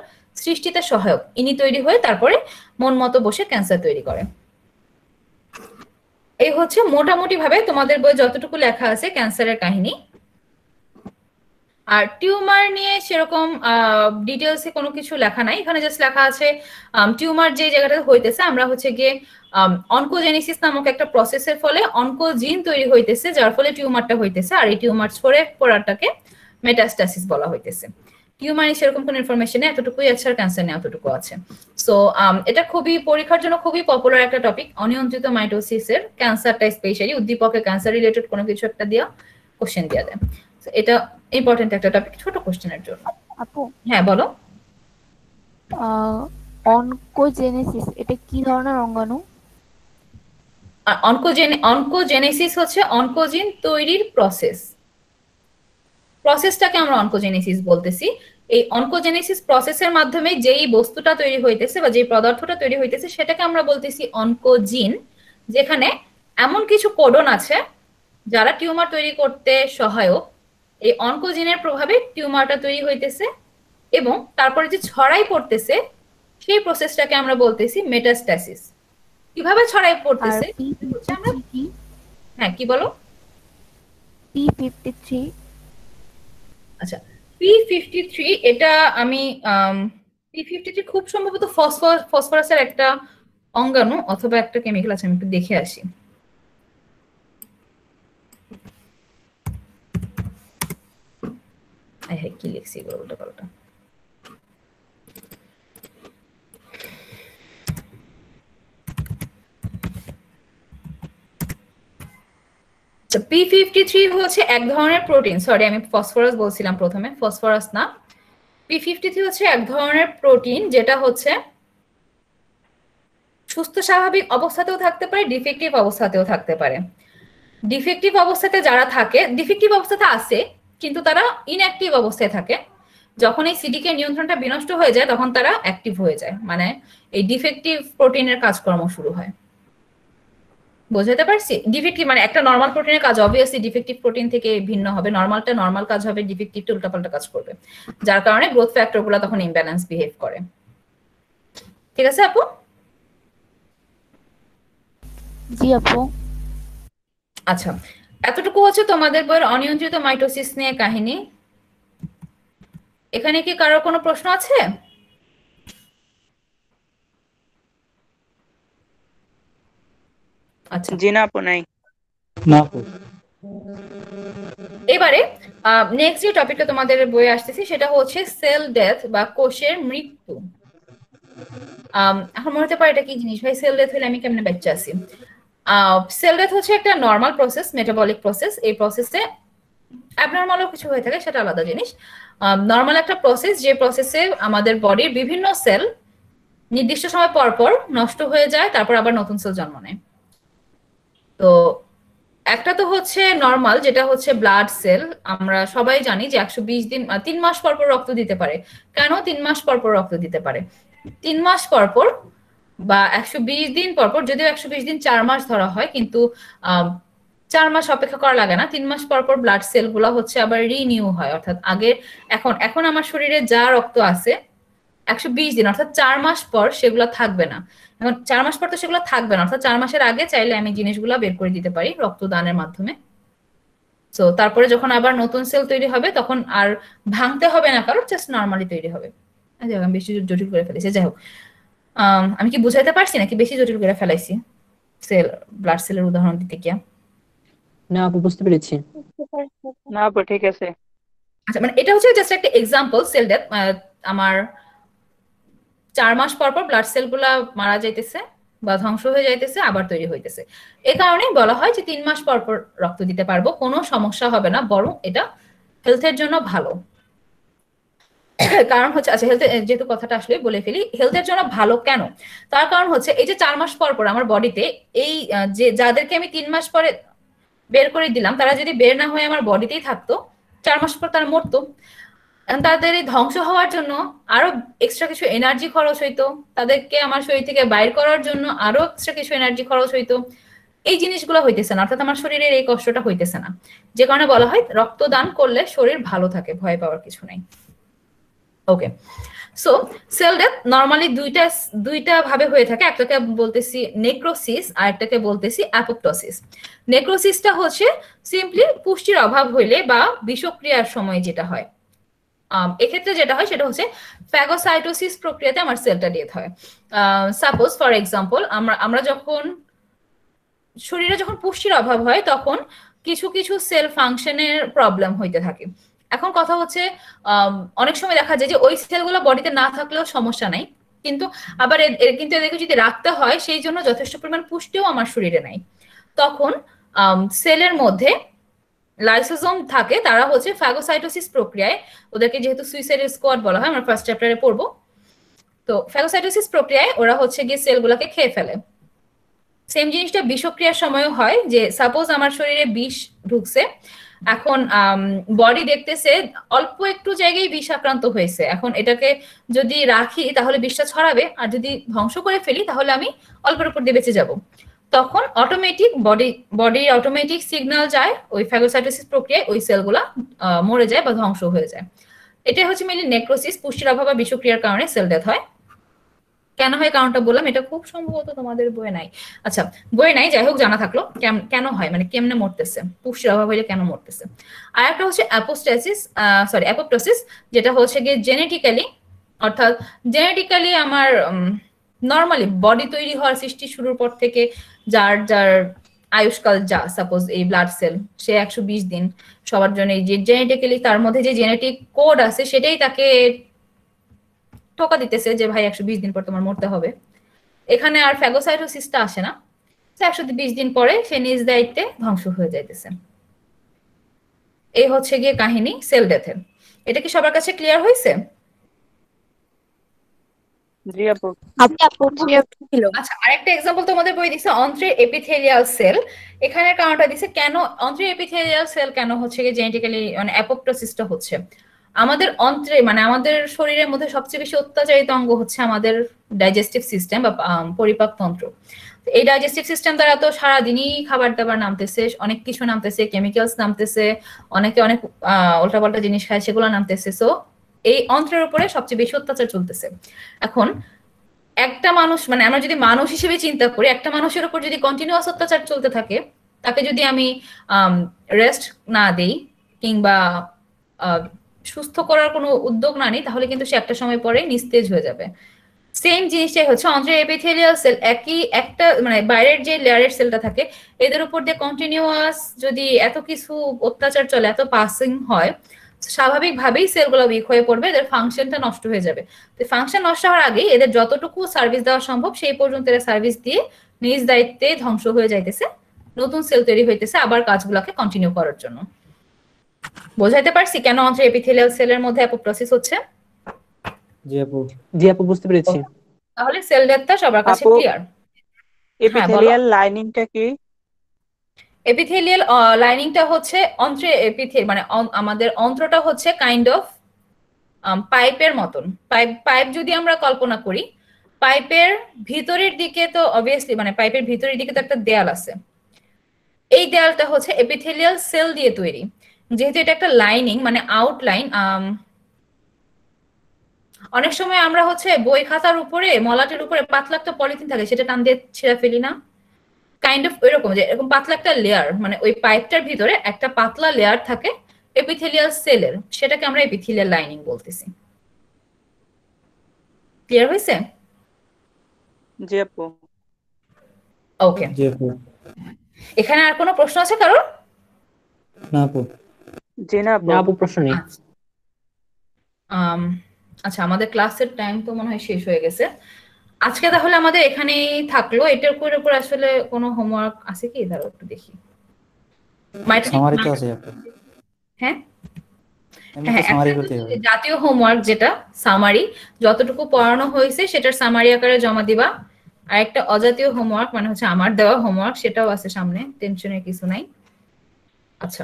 সৃষ্টিতে সহায়ক। ইনি তৈরি হয়ে তারপরে মন মতো বসে ক্যান্সার তৈরি করে। এই হচ্ছে মোটামুটি ভাবে তোমাদের বই যতটুকু লেখা আছে ক্যান্সারের কাহিনী। আর টিউমার নিয়ে সেরকম ডিটেলসে কোনো কিছু লেখা নাই, এখানে জাস্ট লেখা আছে টিউমার যে জায়গাটাতে হইতেছে, আমরা হচ্ছে গিয়ে অনকোজেনেসিস নামক একটা প্রসেসের ফলে অনকোজিন তৈরি হইতেছে, যার ফলে টিউমারটা হইতেছে, আর এই টিউমার ছড়ে পড়াটাকে মেটাস্টাসিস বলা হইতেছে। টিউমার নিয়ে সেরকম কোনো ইনফরমেশন নেই, এতটুকুই আছে, আর ক্যান্সার নিয়ে এতটুকু আছে। সো এটা খুবই পরীক্ষার জন্য খুবই পপুলার একটা টপিক, অনিয়ন্ত্রিত মাইটোসিসের ক্যান্সারটা স্পেশালি উদ্দীপকে ক্যান্সার রিলেটেড কোনো কিছু একটা দিয়া কোশ্চেন দিয়া দেয়। এটা ইম্পর্টেন্ট একটা টপিক ছোট কোশ্চেনের জন্য। আপু হ্যাঁ বলো। অনকোজেনেসিস এটা কি ধরনের অঙ্গাণু? অনকোজেনেসিস হচ্ছে অনকোজিন তৈরির প্রসেস, প্রসেসটাকে আমরা অনকোজেনেসিস বলতেছি। এই অনকোজেনেসিস প্রসেসের মাধ্যমে যেই বস্তুটা তৈরি হইতেছে বা যেই পদার্থটা তৈরি হইতেছে সেটাকে আমরা বলতেছি অনকোজিন, যেখানে এমন কিছু কোডন আছে যারা টিউমার তৈরি করতে সহায়ক। এই অনকোজিনের প্রভাবে টিউমারটা তৈরি হইতেছে এবং তারপরে যে ছড়াই পড়তেছে সেই প্রসেসটাকে আমরা বলতেছি মেটাস্টাসিস। কিভাবে ছড়াই পড়তেছে? হ্যাঁ কি বলো? P53। আচ্ছা P53 এটা আমি P53 খুব সম্ভবত ফসফরাসের একটা অঙ্গাণু অথবা একটা কেমিক্যাল আছে, আমি একটু দেখে আসি। কি লিখছি উল্টা পাল্টা। P53 হচ্ছে এক ধরনের প্রোটিন, সরি আমি ফসফরাস বলছিলাম প্রথমে, ফসফরাস না। P53 হচ্ছে এক ধরনের প্রোটিন যেটা হচ্ছে সুস্থ স্বাভাবিক অবস্থাতেও থাকতে পারে, ডিফেক্টিভ অবস্থাতেও থাকতে পারে। ডিফেক্টিভ অবস্থাতে যারা থাকে, ডিফেক্টিভ অবস্থাতে আছে কিন্তু তারা ইনঅ্যাক্টিভ অবস্থায় থাকে, যখন এই সিডিকে নিয়ন্ত্রণটা বিনষ্ট হয়ে যায় তখন তারা অ্যাক্টিভ হয়ে যায়, মানে এই ডিফেক্টিভ প্রোটিনের কাজকর্ম শুরু হয়। বোঝাতে পারছি? ডিফেক্টিভ মানে একটা নরমাল প্রোটিনের কাজ অবভিয়াসলি ডিফেক্টিভ প্রোটিন থেকে ভিন্ন হবে, নরমালটা নরমাল কাজ হবে, ডিফেক্টিভটা উল্টাপাল্টা কাজ করবে, যার কারণে গ্রোথ ফ্যাক্টরগুলো তখন ইমব্যালেন্স বিহেভ করে। ঠিক আছে আপু? জি আপু। আচ্ছা এতটুকু হচ্ছে তোমাদের বইয়ের অনিয়ন্ত্রিত মাইটোসিস নিয়ে কাহিনী। এখানে কি কারোর কোনো প্রশ্ন আছে? আচ্ছা জি না আপু নাই। না আপু। এবারে নেক্সট যে টপিকটা তোমাদের বইয়ে আসতেছি সেটা হচ্ছে সেল ডেথ বা কোষের মৃত্যু। এখন মনে হতে পারে এটা কি জিনিস ভাই, সেল ডেথ হলে আমি কেমনে বাচ্চা আছি? সেল ডেথ হচ্ছে একটা নর্মাল প্রসেস, মেটাবলিক প্রসেস। এই প্রসেসে অ্যাবনর্মালও কিছু হয়ে থাকে, সেটা আলাদা জিনিস। নর্মাল একটা প্রসেস, যে প্রসেসে আমাদের বডির বিভিন্ন সেল নির্দিষ্ট সময় পর পর নষ্ট হয়ে যায়, তারপর আবার নতুন সেল জন্ম নেয়। তো একটা তো হচ্ছে নর্মাল, যেটা হচ্ছে ব্লাড সেল। আমরা সবাই জানি যে 120 দিন 3 মাস পর পর রক্ত দিতে পারে। কেন 3 মাস পর পর রক্ত দিতে পারে? 3 মাস পর পর বা 120 দিন পর পর, যদিও 120 দিন 4 মাস ধরা হয়, কিন্তু 4 মাস অপেক্ষা করা লাগে না। 3 মাস পর পর ব্লাড সেল গুলা হচ্ছে আবার রিনিউ হয়, অর্থাৎ আগে এখন আমার শরীরে যা রক্ত আছে 120 দিন অর্থাৎ 4 মাস পর সেগুলো থাকবে না। এখন 4 মাস পর তো সেগুলো থাকবে না, অর্থাৎ 4 মাসের আগে চাইলে আমি জিনিসগুলো বের করে দিতে পারি রক্তদানের মাধ্যমে। তো তারপরে যখন আবার নতুন সেল তৈরি হবে তখন আর ভাঙতে হবে না কারণ, জাস্ট নর্মালি তৈরি হবে। আমি বেশি জটিল করে ফেলেছি, যাই হোক। আমি কি বুঝাইতে পারছি নাকি বেশি জটিল করে ফেলাইছি সেল ব্লাড সেলের উদাহরণ দিতে গিয়া? না আপু বুঝতে পেরেছি। না আপু ঠিক আছে। আচ্ছা মানে এটা হচ্ছে জাস্ট একটা এক্সাম্পল সেল ডেথ। আমার 4 মাস পর পর ব্লাড সেলগুলা মারা যাইতেছে বা ধ্বংস হয়ে যাইতেছে, আবার তৈরি হইতেছে। এ কারণেই বলা হয় যে 3 মাস পর পর রক্ত দিতে পারবো, কোনো সমস্যা হবে না, বরং এটা হেলথের জন্য ভালো। কারণ হচ্ছে, আচ্ছা হেলথ যেহেতু কথাটা আসলে বলে ফেলি, হেলথের জন্য ভালো কেন? তার কারণ হচ্ছে এই যে 4 মাস পর পর আমার বডিতে এই যে যাদেরকে আমি 3 মাস পরে বের করে দিলাম, তারা যদি বের না হয়ে আমার বডিতেই থাকতো, 4 মাস পর তারা মরতো। তাদের এই ধ্বংস হওয়ার জন্য আরো এক্সট্রা কিছু এনার্জি খরচ হইতো, তাদেরকে আমার শরীর থেকে বাইর করার জন্য আরো এক্সট্রা কিছু এনার্জি খরচ হইতো। এই জিনিসগুলো হইতেছে না, অর্থাৎ আমার শরীরের এই কষ্টটা হইতেছে না, যে কারণে বলা হয় রক্তদান করলে শরীর ভালো থাকে, ভয় পাওয়ার কিছু নাই। ওকে, সো সেল ডেথ নরমালি দুইটা ভাবে হয়ে থাকে, একটাকে বলতেছি নেক্রোসিস আর একটাকে বলতেছি অ্যাপোপ্টোসিস। নেক্রোসিসটা হচ্ছে সিম্পলি পুষ্টির অভাব হইলে বা বিষক্রিয়ার সময় যেটা হয়। এক্ষেত্রে যেটা হয় সেটা হচ্ছে ফ্যাগোসাইটোসিস প্রক্রিয়াতে আমার সেলটা ডেথ হয়। সাপোজ ফর এক্সাম্পল, আমরা যখন শরীরে যখন পুষ্টির অভাব হয় তখন কিছু কিছু সেল ফাংশনের প্রবলেম হইতে থাকে। এখন কথা হচ্ছে অনেক সময় দেখা যায় যে ওই সেলগুলো বডিতে না থাকলেও সমস্যা নাই, কিন্তু আবার কিন্তু এদেরকে যদি রাখতে হয় সেই জন্য যথেষ্ট পরিমাণ পুষ্টিও আমার শরীরে নাই। তখন সেলের মধ্যে লাইসোজোম থাকে, তারা হচ্ছে ফ্যাগোসাইটোসিস প্রক্রিয়ায়, ওদেরকে যেহেতু সুইসাইড স্কোয়াড বলা হয়, আমরা ফার্স্ট চ্যাপ্টারে পড়বো, তো ফ্যাগোসাইটোসিস প্রক্রিয়ায় ওরা হচ্ছে গিয়ে সেলগুলোকে খেয়ে ফেলে। সেম জিনিসটা বিষক্রিয়ার সময়ও হয়, যে সাপোজ আমার শরীরে বিষ ঢুকছে, এখন বডি দেখতেছে অল্প একটু জায়গায় বিষ আক্রান্ত হয়েছে, এখন এটাকে যদি রাখি তাহলে বিষটা ছড়াবে, আর যদি ধ্বংস করে ফেলি তাহলে আমি অল্পের উপর দিয়ে বেঁচে যাব। তখন অটোমেটিক বডির অটোমেটিক সিগন্যাল যায় ওই ফ্যাগোসাইটোসিস প্রক্রিয়ায়, ওই সেলগুলা মরে যায় বা ধ্বংস হয়ে যায়। এটাই হচ্ছে মেইনলি নেক্রোসিস, পুষ্টির অভাব বা বিষক্রিয়ার কারণে সেল ডেথ হয়। কেন হয় কারণটা বললাম, এটা খুব সম্ভবত তোমাদের বইয়ে নাই। আচ্ছা, বইয়ে নাই, যাই হোক জানা থাকলো কেন হয়, মানে কেমনে মরতেছে, পুষ্টির অভাব হইলে কেন মরতেছে। আর একটা হচ্ছে অ্যাপোপ্টোসিস, যেটা হচ্ছে গিয়ে জেনেটিক্যালি, অর্থাৎ জেনেটিক্যালি আমার নর্মালি বডি তৈরি হওয়ার সৃষ্টি শুরুর পর থেকে যার আয়ুষ্কাল যা, সাপোজ এই ব্লাড সেল সে 120 দিন, সবার জন্য যে জেনেটিক্যালি তার মধ্যে যে জেনেটিক কোড আছে সেটাই তাকে টোকা দিতেছে যে ভাই 120 দিন পর তোমার মরতে হবে। এখানে আর ফ্যাগোসাইটোসিসটা আসে না, 120 দিন পরে সে নিজ দায়িত্বে ধ্বংস হয়ে যাইতেছে। এই হচ্ছে গিয়ে কাহিনী সেল ডেথের। এটা কি সবার কাছে ক্লিয়ার হয়েছে? জি আপু। আচ্ছা, আরেকটা এক্সাম্পল তোমাদের বই দিছে অন্ত্রের এপিথেলিয়াল সেল। এখানের কারণটা দিছে কেন অন্ত্রের এপিথেলিয়াল সেল কেন হচ্ছে গিয়ে জেনেটিক্যালি মানে অ্যাপোপ্টোসিসটা হচ্ছে। আমাদের অন্ত্রে মানে আমাদের শরীরের মধ্যে সবচেয়ে বেশি অত্যাচারিত অঙ্গ হচ্ছে আমাদের ডাইজেস্টিভ সিস্টেম বা পরিপাক তন্ত্র। এই ডাইজেস্টিভ সিস্টেম দ্বারা তো সারাদিনই খাবার দাবার নামতেছে, অনেক কিছু নামতেছে, কেমিক্যালস নামতেছে, অনেকে অনেক উল্টাপাল্টা জিনিস খায় সেগুলো নামতেছে। সো এই অন্ত্রের উপরে সবচেয়ে বেশি অত্যাচার চলতেছে। এখন একটা মানুষ মানে আমরা যদি মানুষ হিসেবে চিন্তা করি, একটা মানুষের উপর যদি কন্টিনিউয়াস অত্যাচার চলতে থাকে, তাকে যদি আমি রেস্ট না দেই কিংবা সুস্থ করার কোনো উদ্যোগ না নিই, তাহলে কিন্তু সে একটা সময় পরে নিস্তেজ হয়ে যাবে। সেম জিনিসটাই হচ্ছে অন্ত্রের এপিথেলিয়াল সেল, একই একটা মানে বাইরের যে লেয়ারের সেলটা থাকে এদের উপর দিয়ে কন্টিনিউয়াস যদি এত কিছু অত্যাচার চলে, এত পাসিং হয়, স্বাভাবিকভাবেই সেলগুলো উইক হয়ে পড়বে, এদের ফাংশনটা নষ্ট হয়ে যাবে। তো ফাংশন নষ্ট হওয়ার আগেই এদের যতটুকু সার্ভিস দেওয়া সম্ভব সেই পর্যন্ত এরা সার্ভিস দিয়ে নিজ দায়িত্বে ধ্বংস হয়ে যাইতেছে, নতুন সেল তৈরি হইতেছে আবার কাজগুলোকে কন্টিনিউ করার জন্য। বোঝাইতে পারছি কেন অন্ত্রের এপিথেলিয়াল সেলের মধ্যে অ্যাপোপ্টোসিস হচ্ছে? জি আপু বুঝতে পেরেছি। তাহলে সেল ডেথটা সবার কাছে ক্লিয়ার। এপিথেলিয়াল লাইনিংটা কি? এপিথেলিয়াল লাইনিংটা হচ্ছে অন্ত্রের এপিথেল মানে আমাদের অন্ত্রটা হচ্ছে কাইন্ড অফ পাইপের মতন। পাইপ যদি আমরা কল্পনা করি, পাইপের ভিতরের দিকে তো অবভিয়াসলি মানে পাইপের ভিতরের দিকে তো একটা দেয়াল আছে, এই দেয়ালটা হচ্ছে এপিথেলিয়াল সেল দিয়ে তৈরি। যেহেতু এটা একটা লাইনিং মানে আউটলাইন, অনেক সময় আমরা হচ্ছে বই খাতার উপরে মলাটের উপরে পাতলা একটা পলিথিন থাকে, সেটা টান দিয়ে ছিঁড়ে ফেলি না, কাইন্ড অফ ওইরকম যে এরকম পাতলা একটা লেয়ার মানে ওই পাইপটার ভিতরে একটা পাতলা লেয়ার থাকে এপিথেলিয়াল সেলের, সেটাকে আমরা এপিথেলিয়াল লাইনিং বলতেছি। ক্লিয়ার হয়েছে? জি আপু। ওকে, এখানে আর কোনো প্রশ্ন আছে কারোর? না আপু। জি না আপু, প্রশ্ন নেই। আচ্ছা, আমাদের ক্লাসের টাইম তো মনে হয় শেষ হয়ে গেছে। আজকে তাহলে আমাদের এখানেই থাকলো। এটার উপর আসলে কোনো হোমওয়ার্ক আছে কি? দাঁড়াও একটু দেখি। সামারি তো আছে আপু। হ্যাঁ এমনি হ্যাঁ, তো সামারি একটা করতে হবে। জাতীয় হোমওয়ার্ক যেটা সামারি, যতটুকু পড়ানো হয়েছে সেটার সামারি আকারে জমা দিবা। আর একটা অজাতীয় হোমওয়ার্ক মানে হচ্ছে আমার দেওয়া হোমওয়ার্ক, সেটাও আছে সামনে, টেনশনের কিছু নাই। আচ্ছা,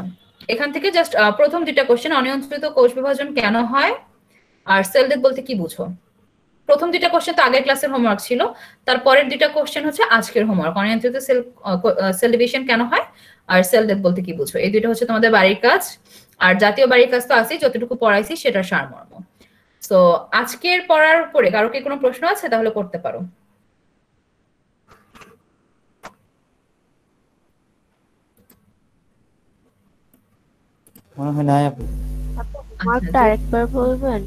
এখান থেকে জাস্ট প্রথম দুইটা কোশ্চেন, অনিয়ন্ত্রিত কোষ বিভাজন কেন হয় আর সেল ডেথ বলতে কি বুঝো। প্রথম দুইটা কোশ্চেন তো আগের ক্লাসের হোমওয়ার্ক ছিল, তারপরের দুইটা কোশ্চেন হচ্ছে আজকের হোমওয়ার্ক। অনিয়ন্ত্রিত সেল ডিভিশন কেন হয় আর সেল ডেথ বলতে কি বুঝো, এই দুইটা হচ্ছে তোমাদের বাড়ির কাজ। আর জাতীয় বাড়ির কাজ তো আছে, যতটুকু পড়াইছি সেটার সারমর্ম। সো আজকের পড়ার উপরে কারো কি কোনো প্রশ্ন আছে? তাহলে করতে পারো। মনে হয় নাই আপু। হোমওয়ার্কটা আরেকবার বলবেন?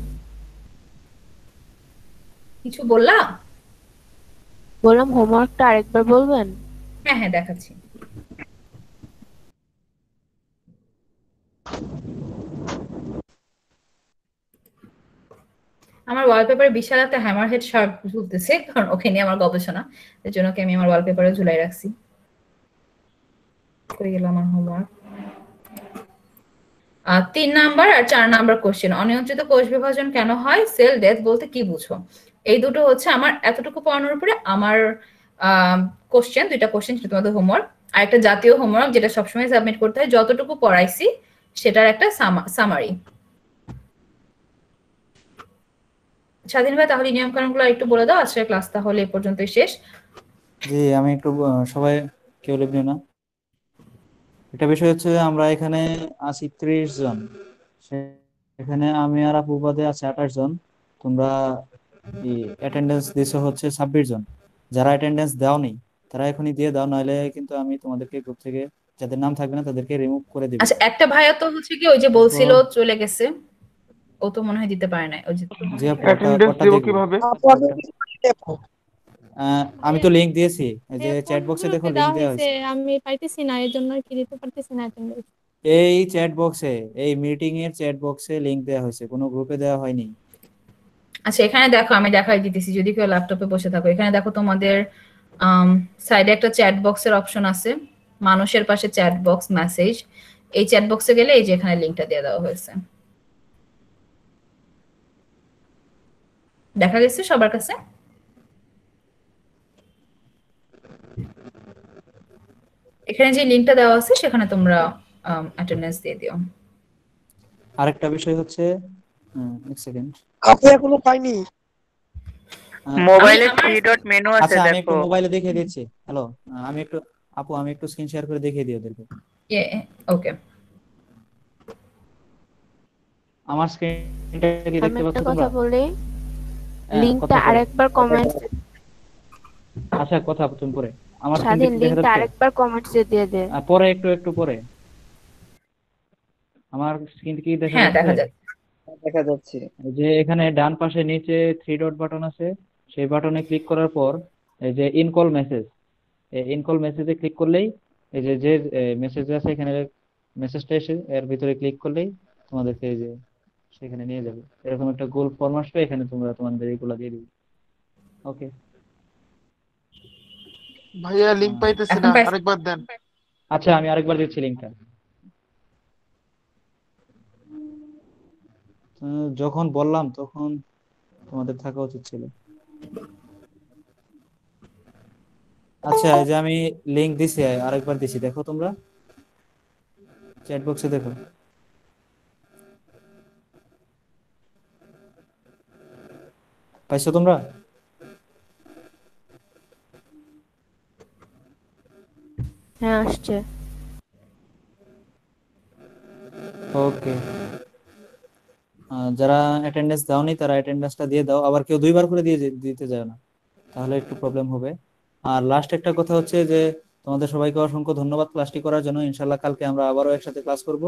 কিছু বললা? বললাম হোমওয়ার্কটা আরেকবার বলবেন? হ্যাঁ হ্যাঁ, দেখাচ্ছি। আমার ওয়ালপেপারে বিশাল একটা হ্যামারহেড শার্ক ঝুলতেছে, কারণ ওকে নিয়ে আমার গবেষণা, এর জন্য আমি আমার ওয়ালপেপারে ঝুলাই রাখছি। করে গেল আমার হোমওয়ার্ক। 3 নাম্বার আর 4 নাম্বার কোশ্চেন, অনিয়ন্ত্রিত কোষ বিভাজন কেন হয়, সেল ডেথ বলতে কি বুঝো। এই দুটো হচ্ছে আমার এতটুকু পড়ানোর উপরে আমার কোশ্চেন, দুইটা কোশ্চেন যেটা তোমাদের হোমওয়ার্ক, আর একটা জাতীয় হোমওয়ার্ক যেটা সবসময় সাবমিট করতে হয়, যতটুকু পড়াইছি সেটার একটা সামারি। স্বাধীন ভাই, তাহলে নিয়ম কানুনগুলো একটু বলে দাও। আজকের ক্লাস তাহলে এ পর্যন্তই শেষ। জি, আমি একটু সবাই কেউ লিখবে না। একটা বিষয় হচ্ছে আমরা এখানে আছি 30 জন, এখানে আমি আর আপু বাদে আছে 28 জন। তোমরা অ্যাটেন্ডেন্স দিছো হচ্ছে 26 জন। যারা অ্যাটেন্ডেন্স দাওনি তারা এখনই দিয়ে দাও, নইলে কিন্তু আমি তোমাদেরকে গ্রুপ থেকে যাদের নাম থাকবে না তাদেরকে রিমুভ করে দিব। আচ্ছা, একটা ভাইয়া তো হচ্ছে কি ওই যে বলছিল চলে গেছে, ও তো মনে হয় দিতে পারে না। ওই যে জি আপু, অ্যাটেন্ডেন্স দেব কিভাবে? আমি তো লিংক দিয়েছি, এই যে চ্যাট বক্সে দেখো লিংক দেওয়া হয়েছে। আমি পাইতেছি না, এর জন্য কি দিতে পারতেছি না অ্যাটেন্ডেন্স। এই চ্যাট বক্সে, এই মিটিং এর চ্যাট বক্সে লিংক দেওয়া হয়েছে, কোনো গ্রুপে দেওয়া হয়নি। আচ্ছা, এখানে দেখো আমি দেখাই দিতেছি, যদি কেউ ল্যাপটপে বসে থাকো, এখানে দেখো তোমাদের সাইডে একটা চ্যাট বক্সের অপশন আছে, মানুষের পাশে চ্যাট বক্স মেসেজ। এই চ্যাট বক্সে গেলে এই যে এখানে লিংকটা দিয়ে দেওয়া হয়েছে, দেখা গেছে সবার কাছে? এখানে যে লিংকটা দেওয়া আছে সেখানে তোমরা অ্যাটেন্ডেন্স দিয়ে দিও। আরেকটা বিষয় হচ্ছে, এক সেকেন্ড, আপনি এখনো পাইনি। মোবাইলে 3 ডট মেনু আছে, আচ্ছা আমি একটু দেখো। মোবাইলে দেখিয়ে দিচ্ছি। হ্যালো, আমি একটু আপু আমি একটু স্ক্রিন শেয়ার করে দেখিয়ে দিই ওদেরকে। ওকে, আমার স্ক্রিনটা কি আমি দেখতে পাচ্ছ একটা তোমরা? কথা বলি, লিংকটা আরেকবার কমেন্টস, আচ্ছা কথা তুমি পরে আমার স্বাধীন স্ক্রিন দেখা লিংকটা যাচ্ছে আরেকবার কমেন্টসে দিয়ে দে। পরে একটু পরে আমার স্ক্রিন কি দেখা হ্যাঁ দেখা যাচ্ছে? যাচ্ছে। দেখা যাচ্ছে। এই যে এখানে ডান পাশে নিচে 3 ডট বাটন আছে, সেই বাটনে ক্লিক করার পর এই যে ইনকল মেসেজ, এই ইনকল মেসেজে ক্লিক করলেই এই যে যে মেসেজ আছে এখানে মেসেজটা এসে এর ভিতরে ক্লিক করলেই তোমাদেরকে এই যে সেখানে নিয়ে যাবে। এরকম একটা গোল ফর্ম আসবে, এখানে তোমরা তোমাদের এগুলো দিয়ে দিবে। ওকে ভাইয়া লিংক পাইতেছি না, আরেকবার দেন। আচ্ছা আমি আরেকবার দিচ্ছি লিংকটা। যখন বললাম তখন তোমাদের থাকা উচিত ছিল। আচ্ছা এই যে আমি লিংক দিছি, আরেকবার দিছি, দেখো তোমরা চ্যাট বক্সে দেখো। পাইছো তোমরা? হ্যাঁ আসছে। ওকে, যারা অ্যাটেন্ডেন্স দাওনি তারা অ্যাটেন্ডেন্সটা দিয়ে দাও, আবার কেউ দুইবার করে দিতে যায় না, তাহলে একটু প্রবলেম হবে। আর লাস্ট একটা কথা হচ্ছে যে তোমাদের সবাইকে অসংখ্য ধন্যবাদ ক্লাসটি করার জন্য। ইনশাআল্লাহ কালকে আমরা আবারও একসাথে ক্লাস করব।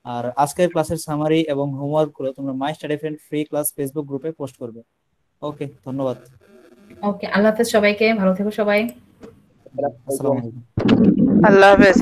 আর আজকের ক্লাসের সামারি এবং হোমওয়ার্ক গুলো তোমরা my study friend free class Facebook গ্রুপে পোস্ট করবে। ওকে, ধন্যবাদ। ওকে, আল্লাহ হাফেজ সবাইকে, ভালো থেকো সবাই। আসসালামু আলাইকুম। আল্লাহ হাফেজ।